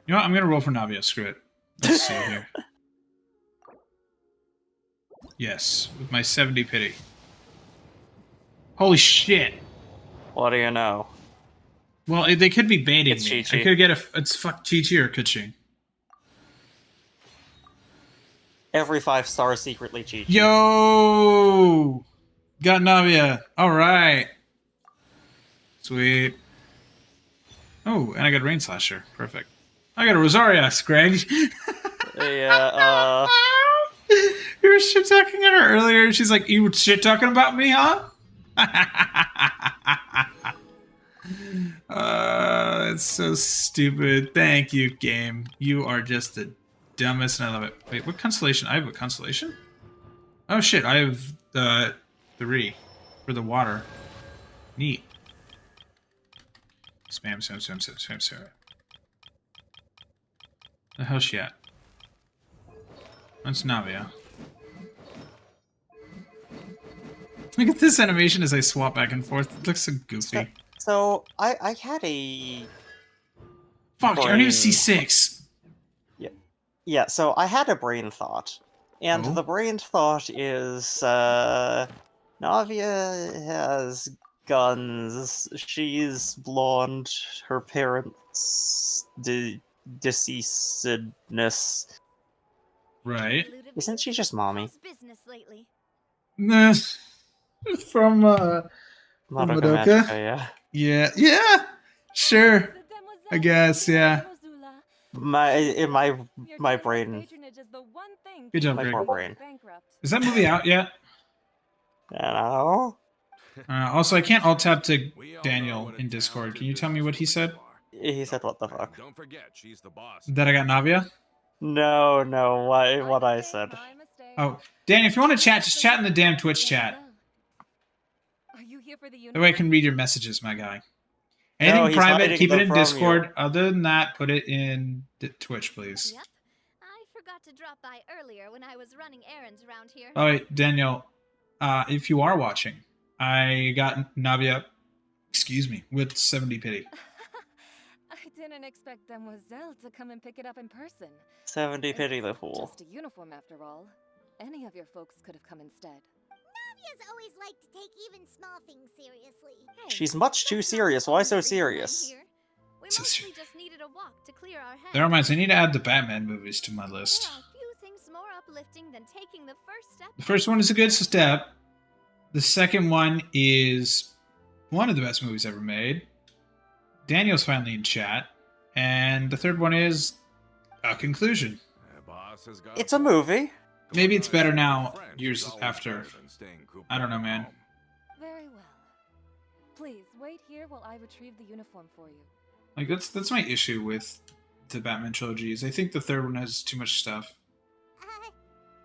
You know what? I'm gonna roll for Navia. Screw it. Let's see here. Yes, with my 70 pity. Holy shit!
What do you know?
Well, they could be baiting
It's
me.
Chi-Chi.
I could get a. It's fuck Chi-Chi or Kuching.
Every 5-star secretly cheat.
Yo! Got Navia. Alright. Sweet. Oh, and I got Rain Slasher. Perfect. I got a Rosarias, Greg.
Yeah,
You were shit talking at her earlier, and she's like, "You were shit talking about me, huh?" It's so stupid. Thank you, game. You are just the dumbest, and I love it. Wait, what constellation? I have a constellation? Oh shit, I have 3 for the water. Neat. Spam, spam, spam, spam, spam, spam. The hell's she at? That's Navia. Look at this animation as I swap back and forth. It looks so goofy.
so I had a
Fuck, you're already
brain-
C6.
Yeah, so I had a brain thought. And
Oh?
the brain thought is, Navia has guns, she's blonde, her parents' deceasedness.
Right.
Isn't she just mommy?
How's business lately?
Nah. From,
Madoka
Madoka?
Magica, yeah.
yeah. Yeah! Sure. I guess, yeah.
My brain,
Good job,
my
Greg.
poor brain.
Is that movie out yet?
I don't know.
Also, I can't alt-tab to
We all
Daniel
know what a
in Discord.
talented
Can you tell me what he said?
businesswoman you are.
He said what the fuck.
Don't forget, she's the boss.
That I got Navia?
No, what I said.
Oh, Daniel, if you want to chat, just chat in the damn Twitch chat. That way I can read your messages, my guy. Anything
he's
private,
hiding
keep it
them
in
from you.
Discord. Other than that, put it in Twitch, please.
Yep. I forgot to drop by earlier when I was running errands around here.
Oh, wait, Daniel, if you are watching, I got Navia, excuse me, with 70 pity.
I didn't expect Demoiselle to come and pick it up in person.
70 pity the fool.
Just a uniform after all. Any of your folks could have come instead.
Navia's always liked to take even small things seriously.
Hey,
She's much too
that's not
serious.
the
Why
only
so
reason I'm
serious?
here. We
So
mostly
ser-
just needed a walk to clear our heads.
That reminds me, I need to add the Batman movies to my list.
There are few things more uplifting than taking the first step.
The first one is a good step. The second one is one of the best movies ever made. Daniel's finally in chat. And the third one is a conclusion.
Boss has got
It's a movie.
Maybe it's better now,
Friends
years
is always
after.
better than staying cooped
I don't know,
up at
man.
home.
Very well. Please, wait here while I retrieve the uniform for you.
Like that's my issue with the Batman trilogies. I think the third one has too much stuff.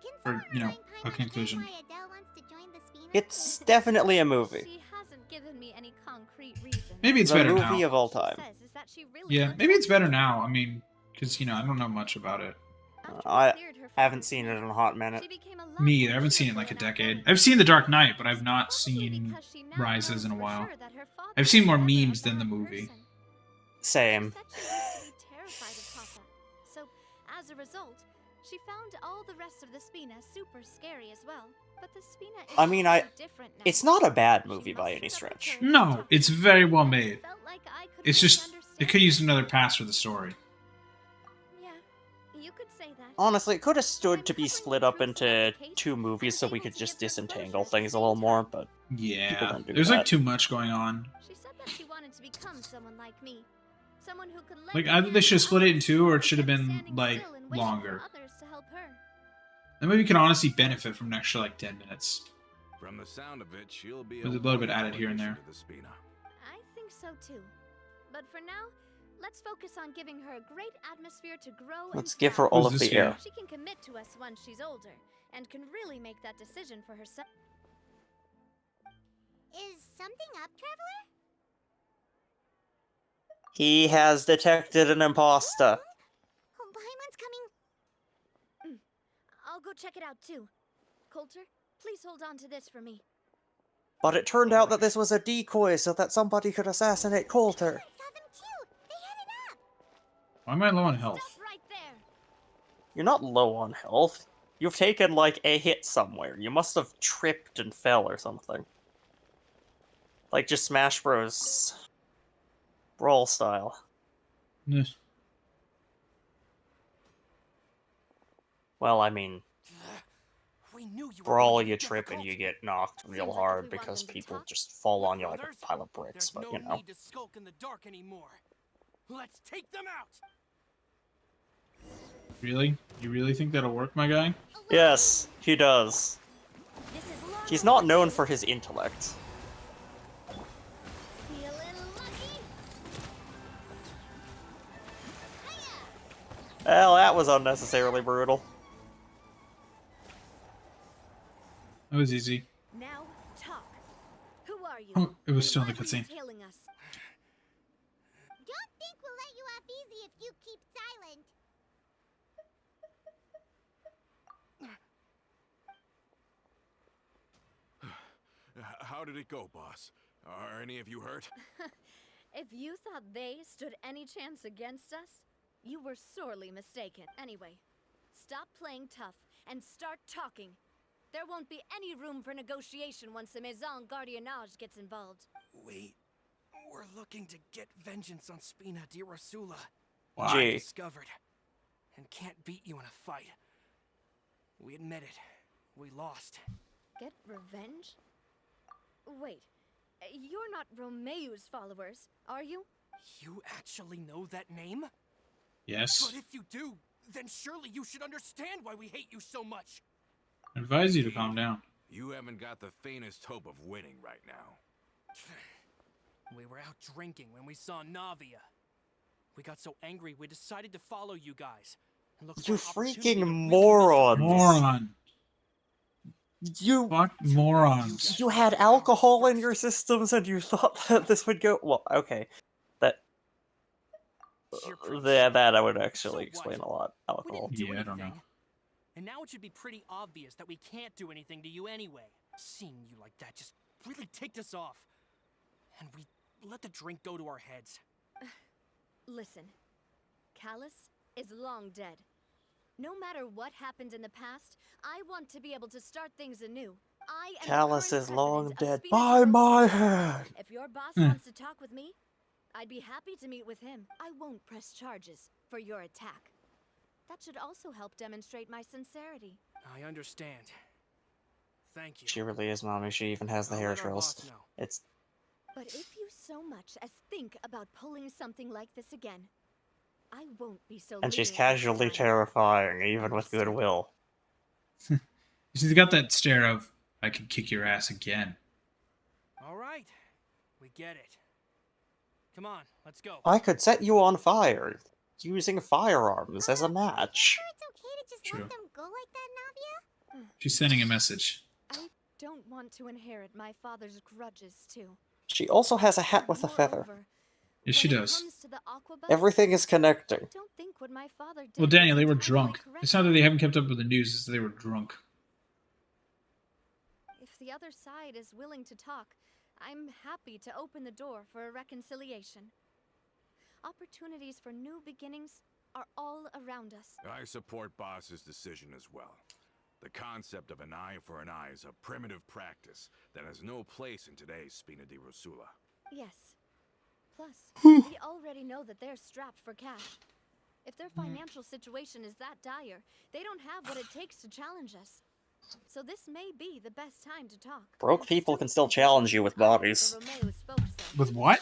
Can
Or,
someone
you know,
remind
a
Paimon again
conclusion.
why Adele wants to join the Spina?
It's definitely a movie.
She hasn't given me any concrete reason.
Maybe it's
The
better
movie
now.
of all
All she
time.
says is that she really
Yeah,
wants
maybe
us
it's
to
better
join.
now. I mean, because I don't know much about it.
After
I
we cleared her
haven't
father's
seen it
name,
in a hot minute.
she became a lot
Me
more
either. I haven't seen it in like a
beautiful and
decade.
athletic.
I've seen The Dark Knight, but I've not
Probably
seen
because she now
Rises in a
knows for
while.
sure that her father
I've seen
was
more
never a
memes than the
bad
movie.
person.
Same.
She said she used to be terrified of Papa. So, as a result, she found all the rest of the Spina super scary as well. But the Spina is
I mean,
so different now.
It's not a bad
She
movie by any
mustered up the
stretch.
courage to
No,
talk
it's
to me.
very well
I
made.
felt like I could
It's
really
just it
understand
could use
her.
another pass for the story.
Yeah, you could say that.
Honestly, it could have stood to be split up into 2 movies so we could just disentangle things a little more, but
Yeah,
don't do
there's like
that.
too much going on.
She said that she wanted to become someone like me. Someone who could
Like,
lend a
either they
hand
should have
to
split it in
others
two, or it should have
instead of
been,
standing
like,
still and waiting for
longer.
others to help her.
That movie can honestly benefit from an extra like 10 minutes.
From the sound of it, she'll be
With a little bit
wonderful
added here and
addition
there.
to the Spina.
I think so too. But for now, let's focus on giving her a great atmosphere to grow and
let's give her
thrive.
all
Who's
of
this
the
guy?
air.
She can commit to us once she's older and can really make that decision for herself.
Is something up, Traveler?
He has detected an imposter.
Oh, Paimon's coming.
I'll go check it out too. Coulter, please hold on to this for me.
But it turned out that this was a decoy so that somebody could assassinate Coulter.
I saw them too. They headed up.
Why am I low on health?
Stop right there.
You're not low on health. You've taken, like, a hit somewhere. You must have tripped and fell or something. Like, just Smash Bros. Brawl style.
Eh.
Well, I mean,
We knew you were
Brawl,
going to
you
get
trip
the
and you
cult.
get knocked real
Seems like
hard
if we want
because
them to
people
talk,
just fall on you like
Others?
a pile of bricks,
There's
but
no
you know.
need to skulk in the dark anymore. Let's take them out!
Really? You really think that'll work, my guy?
Yes, he does.
This is long
He's not known
overdue.
for his intellect.
Feeling lucky?
Well, that was unnecessarily brutal.
That was easy.
Now, talk. Who are you?
Oh, it was
And
still in the
why were you
cutscene.
tailing us?
Don't think we'll let you off easy if you keep silent.
How did it go, boss? Are any of you hurt?
If you thought they stood any chance against us, you were sorely mistaken. Anyway, stop playing tough and start talking. There won't be any room for negotiation once the Maison Gardiennage gets involved.
We're looking to get vengeance on Spina di Rosula.
Why?
Gee.
Discovered. And can't beat you in a fight. We admit it. We lost.
Get revenge? Wait, you're not Romeu's followers, are you?
You actually know that name?
Yes.
But if you do, then surely you should understand why we hate you so much.
I advise you to calm down.
You haven't got the faintest hope of winning right now.
We were out drinking when we saw Navia. We got so angry we decided to follow you guys. And look
You
for an opportunity
freaking
to wreak
morons.
Moron.
You
Fuck morons.
you had alcohol in your systems and you thought that this would go well. Okay, that
You're pretty
that I would
So
actually
what?
explain a lot.
We
Alcohol.
didn't do
Yeah, I don't
anything.
know.
And now it should be pretty obvious that we can't do anything to you anyway. Seeing you like that just really ticked us off. And we let the drink go to our heads.
Listen, Callus is long dead. No matter what happened in the past, I want to be able to start things anew. I am the
Callus
current
is long
president of
dead
Spina
by
di
my
Rosula.
head.
If your boss
Hmm.
wants to talk with me, I'd be happy to meet with him. I won't press charges for your attack. That should also help demonstrate my sincerity.
I understand. Thank you.
She really is, mommy. She even has the
I'll
hair
let our
trails.
boss know.
It's
But if you so much as think about pulling something like this again, I won't be so
and she's
lenient next
casually
time.
terrifying, even with goodwill.
She's got that stare of, I can kick your ass again.
All right. We get it. Come on, let's go.
I could set you on fire using firearms as a match.
Sure it's okay to just
True.
let them go like that, Navia?
She's sending a message.
I don't want to inherit my father's grudges, too.
She also has a hat with a feather.
Moreover,
Yes, she
when it
does.
comes to the Aquabus,
Everything is
I
connecting.
don't think what my father did
Well, Daniel,
was
they were
entirely
drunk.
correct.
It's not that they haven't kept up with the news, it's that they were drunk.
If the other side is willing to talk, I'm happy to open the door for a reconciliation. Opportunities for new beginnings are all around us.
I support Boss's decision as well. The concept of an eye for an eye is a primitive practice that has no place in today's Spina di Rosula.
Yes. Plus, we already know that they're strapped for cash. If their financial situation is that dire, they don't have what it takes to challenge us. So this may be the best time to talk.
Broke people can still challenge you with bodies.
With what?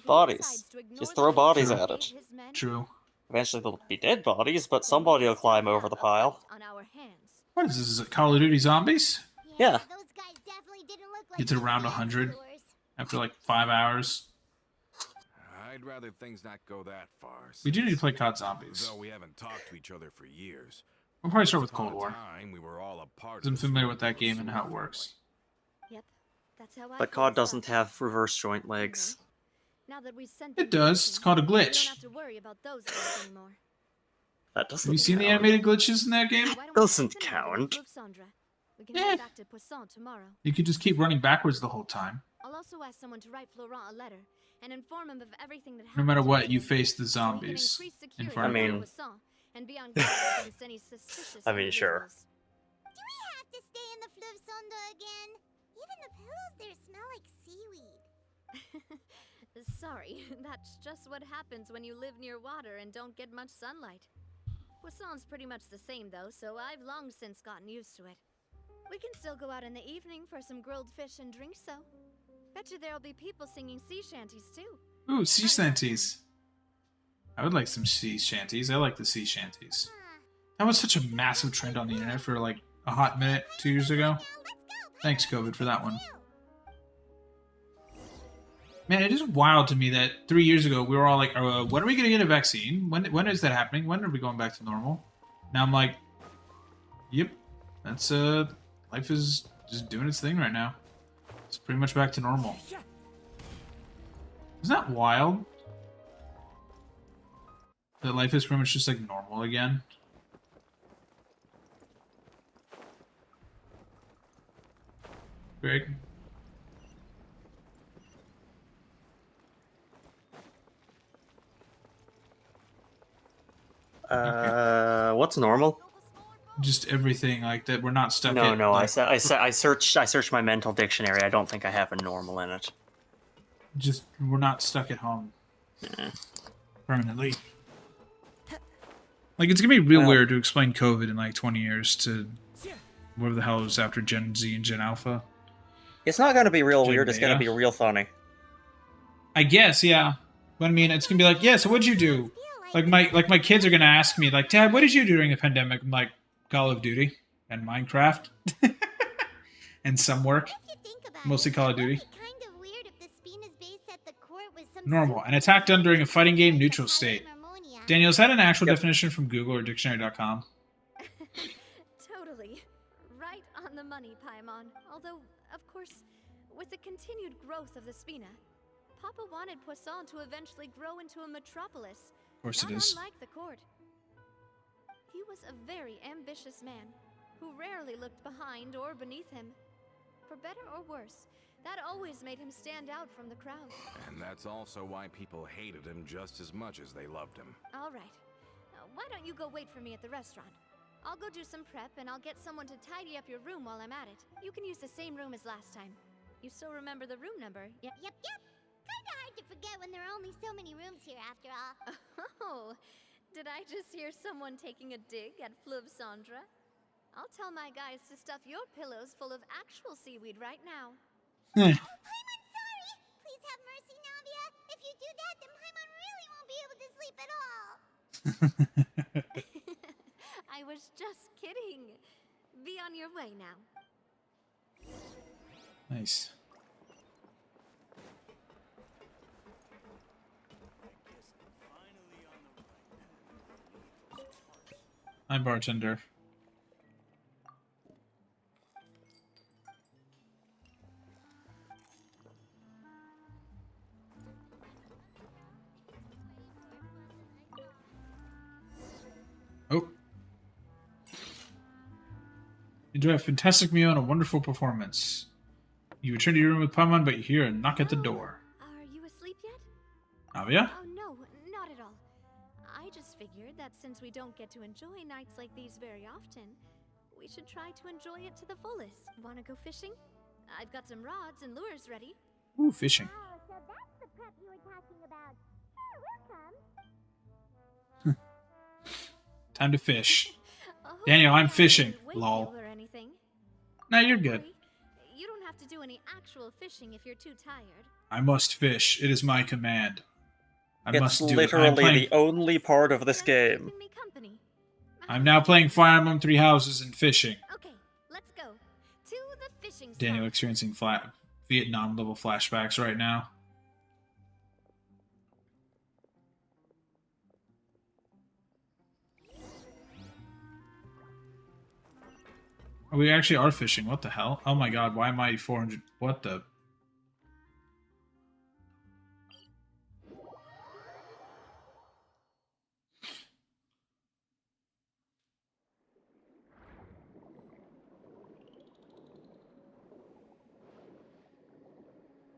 Bodies. Just throw bodies
True.
at it.
True.
Eventually they'll be dead bodies, but somebody will climb over the pile.
On our hands.
What is this? Is it Call of Duty Zombies?
Yeah.
Those guys definitely didn't look like
Get to
the
round
fans
100.
of yours.
After like 5 hours.
I'd rather things not go that far.
We do need to
since,
play COD Zombies.
Though we haven't talked to each other for years.
We'll probably start with
Once upon
Cold
a
War.
time, we were all a part
Because I'm
of the
familiar
Spina
with
di
that game and
Rosula
how it
family.
works.
Yep. That's how I
But
feel
COD
as
doesn't
well.
have reverse joint legs.
Now that we've sent
It
them
does.
packing,
It's called a
we don't
glitch.
have to worry about those guys anymore.
That doesn't
Have you seen the
count.
animated glitches in that game?
Why don't we
Doesn't
take them over to
count.
Fleuve Cendre? We can
Eh.
head back to Poisson tomorrow.
You could just keep running backwards the whole time.
I'll also ask someone to write Florent a letter and inform him of everything that
No
happened.
matter what,
today,
you face the
so we can
zombies.
increase
in
security
front
of you.
around
I mean-
Poisson and be on guard against any suspicious
I mean, sure.
individuals.
Do we have to stay in the Fleuve Sonda again? Even the pillows there smell like seaweed.
Sorry, that's just what happens when you live near water and don't get much sunlight. Poisson's pretty much the same though, so I've long since gotten used to it. We can still go out in the evening for some grilled fish and drinks though. Bet you there'll be people singing sea shanties too.
Ooh, sea shanties. I would like some sea shanties. I like the sea shanties. That was such a massive trend on the internet for like a hot minute 2 years ago. Thanks, COVID, for that one. Man, it is wild to me that 3 years ago we were all like, when are we going to get a vaccine? When is that happening? When are we going back to normal? Now I'm like, yep, that's life is just doing its thing right now. It's pretty much back to normal. Isn't that wild? That life is pretty much just like normal again. Greg?
What's normal?
Just everything like that. We're not stuck.
No,
at,
no.
like,
I searched my mental dictionary. I don't think I have a normal in it.
Just we're not stuck at home permanently. Like it's gonna be real weird to explain COVID in like 20 years to whatever the hell it was after Gen Z and Gen Alpha.
It's not gonna be real
Gen
weird. It's gonna
Beta.
be real funny.
I guess, yeah. But I mean, it's gonna be like, yeah. So what'd you do? Like my kids are gonna ask me, like, Dad, what did you do during the pandemic? I'm like, Call of Duty and Minecraft and some work, mostly Call of Duty. Normal. An attack done during a fighting game, neutral state. Daniel, is that an actual definition from Google or Dictionary.com?
Totally. Right on the money, Paimon. Although, of course, with the continued growth of the Spina, Papa wanted Poisson to eventually grow into a metropolis.
Of course
not
it is.
unlike the court. He was a very ambitious man, who rarely looked behind or beneath him. For better or worse, that always made him stand out from the crowd.
And that's also why people hated him just as much as they loved him.
All right. Why don't you go wait for me at the restaurant? I'll go do some prep, and I'll get someone to tidy up your room while I'm at it. You can use the same room as last time. You still remember the room number?
Yep. Kinda hard to forget when there are only so many rooms here after all.
Oh, did I just hear someone taking a dig at Fleuve Cendre? I'll tell my guys to stuff your pillows full of actual seaweed right now.
I'm sorry! Please have mercy, Navia! If you do that, then Paimon really won't be able to sleep at all!
I was just kidding. Be on your way now.
Nice. Hi, bartender. Oh. Enjoy a fantastic meal and a wonderful performance. You return to your room with Paimon, but you hear a knock at the door.
Are you asleep yet?
Navia?
Oh, no, not at all. I just figured that since we don't get to enjoy nights like these very often, we should try to enjoy it to the fullest. Wanna go fishing? I've got some rods and lures ready.
Ooh, fishing.
Oh, so that's the prep you were talking about. Sure, we'll come.
Time to fish.
Oh,
Daniel, I'm
yeah,
fishing.
wake
Lol.
you or anything.
Nah, you're
Don't
good.
worry. You don't have to do any actual fishing if you're too tired.
I must fish. It is my command. I
It's
must do it.
literally the only part of this
Then
game.
keeping me company.
I'm now playing Fire Emblem Three Houses and fishing.
Okay, let's go to the fishing
Daniel
spot.
experiencing Vietnam level flashbacks right now. Oh, we actually are fishing. What the hell? Oh my god, why am I 400? What the?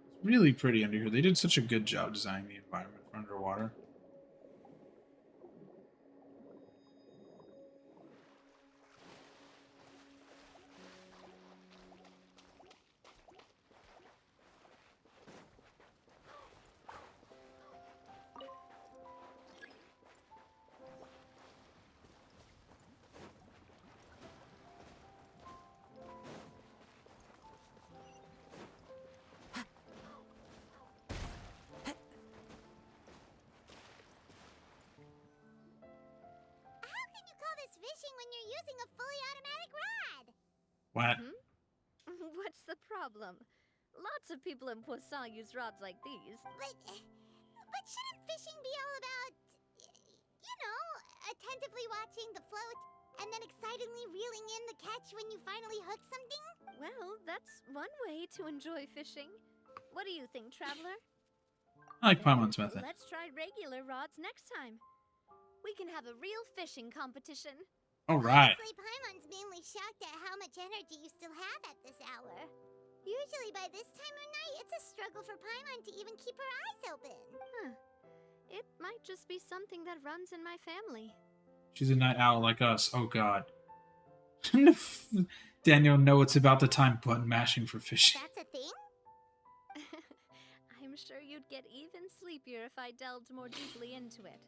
It's really pretty under here. They did such a good job designing the environment for underwater.
fishing when you're using a fully automatic rod.
What?
What's the problem? Lots of people in Poisson use rods like these.
But shouldn't fishing be all about, you know, attentively watching the float and then excitedly reeling in the catch when you finally hook something?
Well, that's one way to enjoy fishing. What do you think, Traveler?
I like Paimon's method.
Let's try regular rods next time. We can have a real fishing competition.
Alright.
Honestly, Paimon's mainly shocked at how much energy you still have at this hour. Usually by this time of night, it's a struggle for Paimon to even keep her eyes open.
It might just be something that runs in my family.
She's a night owl like us. Oh god. Daniel, know it's about the time button mashing for fishing.
That's a thing?
I'm sure you'd get even sleepier if I delved more deeply into it.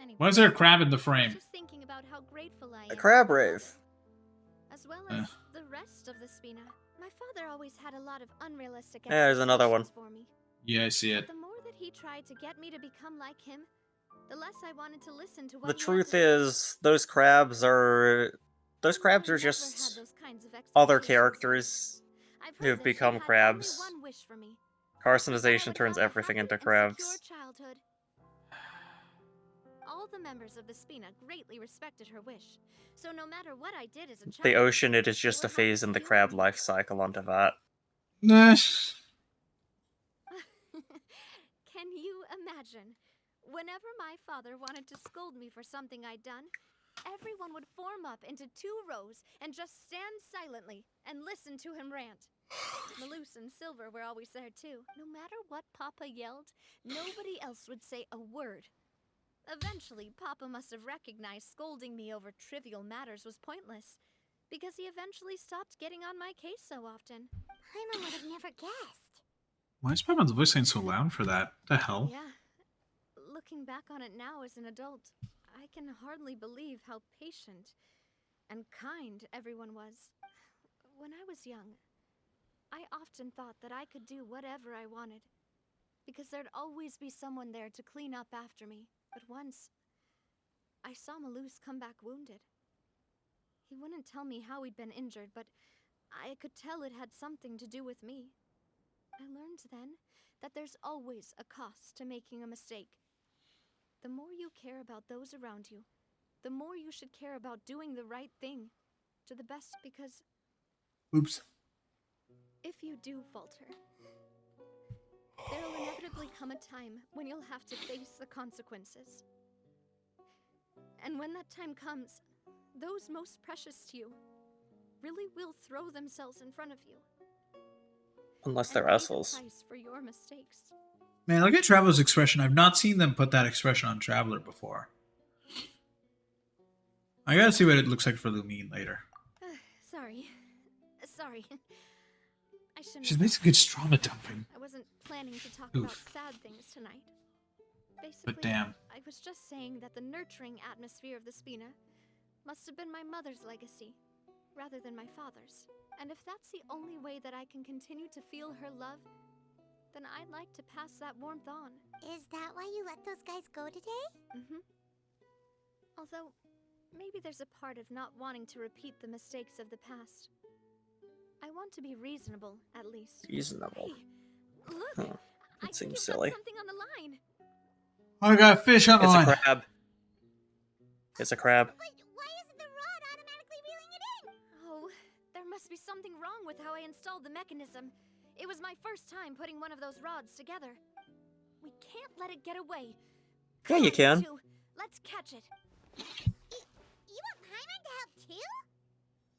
Anyway,
Why is there a crab in the frame?
just thinking about how grateful I am.
A crab
for my
rave.
mother, as well as the rest of the Spina. My father always had a lot of unrealistic
Yeah, there's another one.
expectations for me.
Yeah, I see it.
The more that he tried to get me to become like him, the less I wanted to listen to what
The
he had
truth
to say.
is, those crabs are
Paimon never
just
had those kinds of
other
expectations.
characters
I've
who
heard
have
that she
become
had
crabs.
only one wish for me.
Carcinization
That I
turns
would have a
everything
happy
into
and secure
crabs.
childhood. All the members of the Spina greatly respected her wish, so no matter what I did as a child,
The ocean, it is just
they
a
were
phase in
happy
the
to
crab
do
life cycle onto that.
Nah.
Can you imagine? Whenever my father wanted to scold me for something I'd done, everyone would form up into 2 rows and just stand silently and listen to him rant. Maloose and Silver were always there too. No matter what Papa yelled, nobody else would say a word. Eventually, Papa must have recognized scolding me over trivial matters was pointless, because he eventually stopped getting on my case so often.
Paimon would have never guessed.
Why is Paimon's voice saying so loud for that? The hell?
Yeah. Looking back on it now as an adult, I can hardly believe how patient and kind everyone was. When I was young, I often thought that I could do whatever I wanted, because there'd always be someone there to clean up after me. But once, I saw Maloose come back wounded. He wouldn't tell me how he'd been injured, but I could tell it had something to do with me. I learned then that there's always a cost to making a mistake. The more you care about those around you, the more you should care about doing the right thing to the best, because
Oops.
if you do falter, there'll inevitably come a time when you'll have to face the consequences. And when that time comes, those most precious to you really will throw themselves in front of you.
Unless
and
they're
pay the
assholes.
price for your mistakes.
Man, look at Traveler's expression. I've not seen them put that expression on Traveler before. I gotta see what it looks like for Lumine later.
Sorry. I shouldn't
She's
have.
made some good trauma dumping.
I wasn't planning to talk
Oof.
about sad things tonight. Basically,
But damn.
I was just saying that the nurturing atmosphere of the Spina must have been my mother's legacy, rather than my father's. And if that's the only way that I can continue to feel her love, then I'd like to pass that warmth on.
Is that why you let those guys go today?
Mm-hmm. Although, maybe there's a part of not wanting to repeat the mistakes of the past. I want to be reasonable, at least.
Reasonable.
Hey, look!
Huh.
I
That
think
seems
you've
silly.
got something on the line.
I got a fish on the
It's
line.
a crab. It's a crab.
But why isn't the rod automatically reeling it in?
Oh, there must be something wrong with how I installed the mechanism. It was my first time putting one of those rods together. We can't let it get away.
Yeah,
Come
you
on,
can.
two. Let's catch it.
You want Paimon to help too?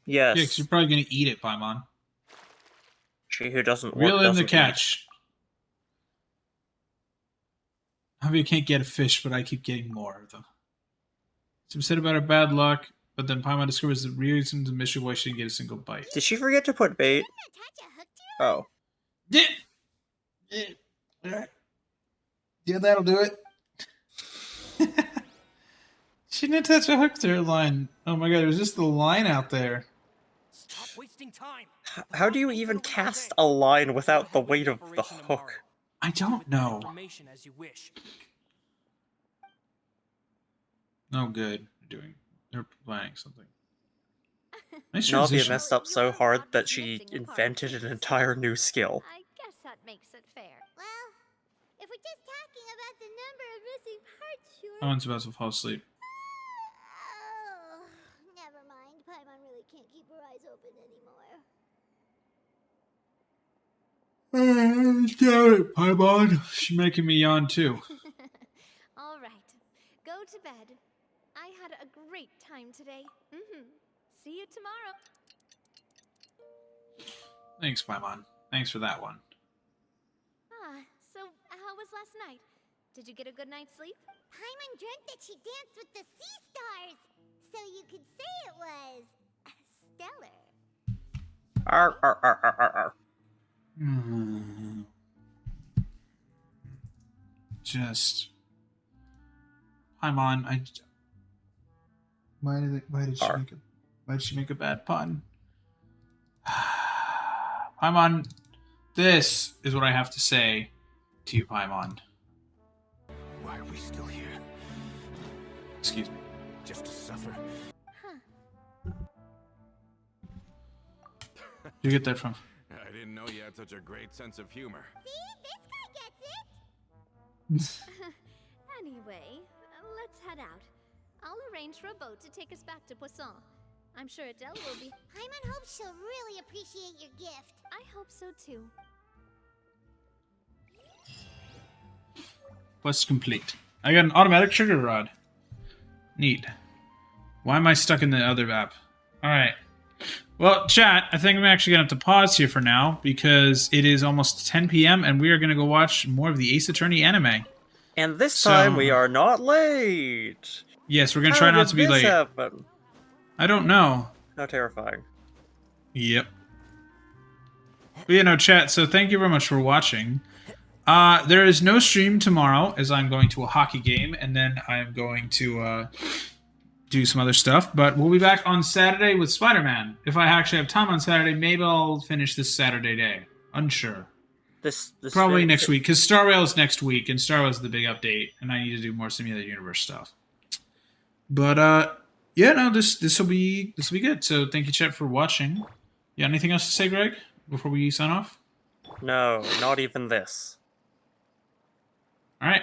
Yes.
Yeah, because you're probably gonna eat it, Paimon.
She who doesn't
Reel
work
in the
doesn't eat.
catch. Navia can't get a fish, but I keep getting more of them. Some said about her bad luck, but then Paimon discovers the reason the mission why she didn't get a single bite.
Did she forget to put bait?
Didn't attach a hook to it?
Oh.
Yeah, that'll do it. She didn't attach a hook to her line. Oh my god, there's just the line out there.
Stop wasting time.
How do you even cast a line without the weight of the hook?
I don't know.
Information as you wish.
Oh, good. We're doing They're planning something. Nice
Navia
transition.
messed up so hard that she invented an entire new skill.
I guess that makes it fair.
Well, if we're just talking about the number of missing parts, sure.
Paimon about to fall asleep.
Oh, never mind. Paimon really can't keep her eyes open anymore.
Damn it, Paimon. She's making me yawn too.
All right. Go to bed. I had a great time today. See you tomorrow.
Thanks, Paimon. Thanks for that one.
So how was last night? Did you get a good night's sleep?
Paimon dreamt that she danced with the sea stars, so you could say it was stellar.
Arr, arr, arr, arr, arr, arr.
Just Paimon, why did she make a bad pun? Paimon, this is what I have to say to you, Paimon.
Why are we still here?
Excuse me.
Just to suffer?
Where'd you get that from?
I didn't know you had such a great sense of humor.
See, this guy gets it.
Anyway, let's head out. I'll arrange for a boat to take us back to Poisson. I'm sure Adele will be.
Paimon hopes she'll really appreciate your gift.
I hope so too.
Quest complete. I got an automatic trigger rod. Neat. Why am I stuck in the other app? Alright. Well, chat, I think I'm actually going to have to pause here for now because it is almost 10 p.m. and we are going to go watch more of the Ace Attorney anime.
And this time we are not late.
Yes, we're going to try not to be late.
Happen?
I don't know.
How terrifying.
Yep. But yeah, no, chat, so thank you very much for watching. There is no stream tomorrow as I'm going to a hockey game and then I'm going to do some other stuff. But we'll be back on Saturday with Spider-Man. If I actually have time on Saturday, maybe I'll finish this Saturday day. Unsure.
This
Probably next week, because Star Rail's next week, and Star Rail's the big update, and I need to do more Simulated Universe stuff. But yeah, no, this will be good. So thank you, chat, for watching. Yeah, anything else to say, Greg, before we sign off?
No, not even this.
All right,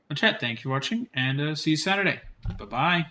well, chat, thank you for watching, and see you Saturday. Bye bye.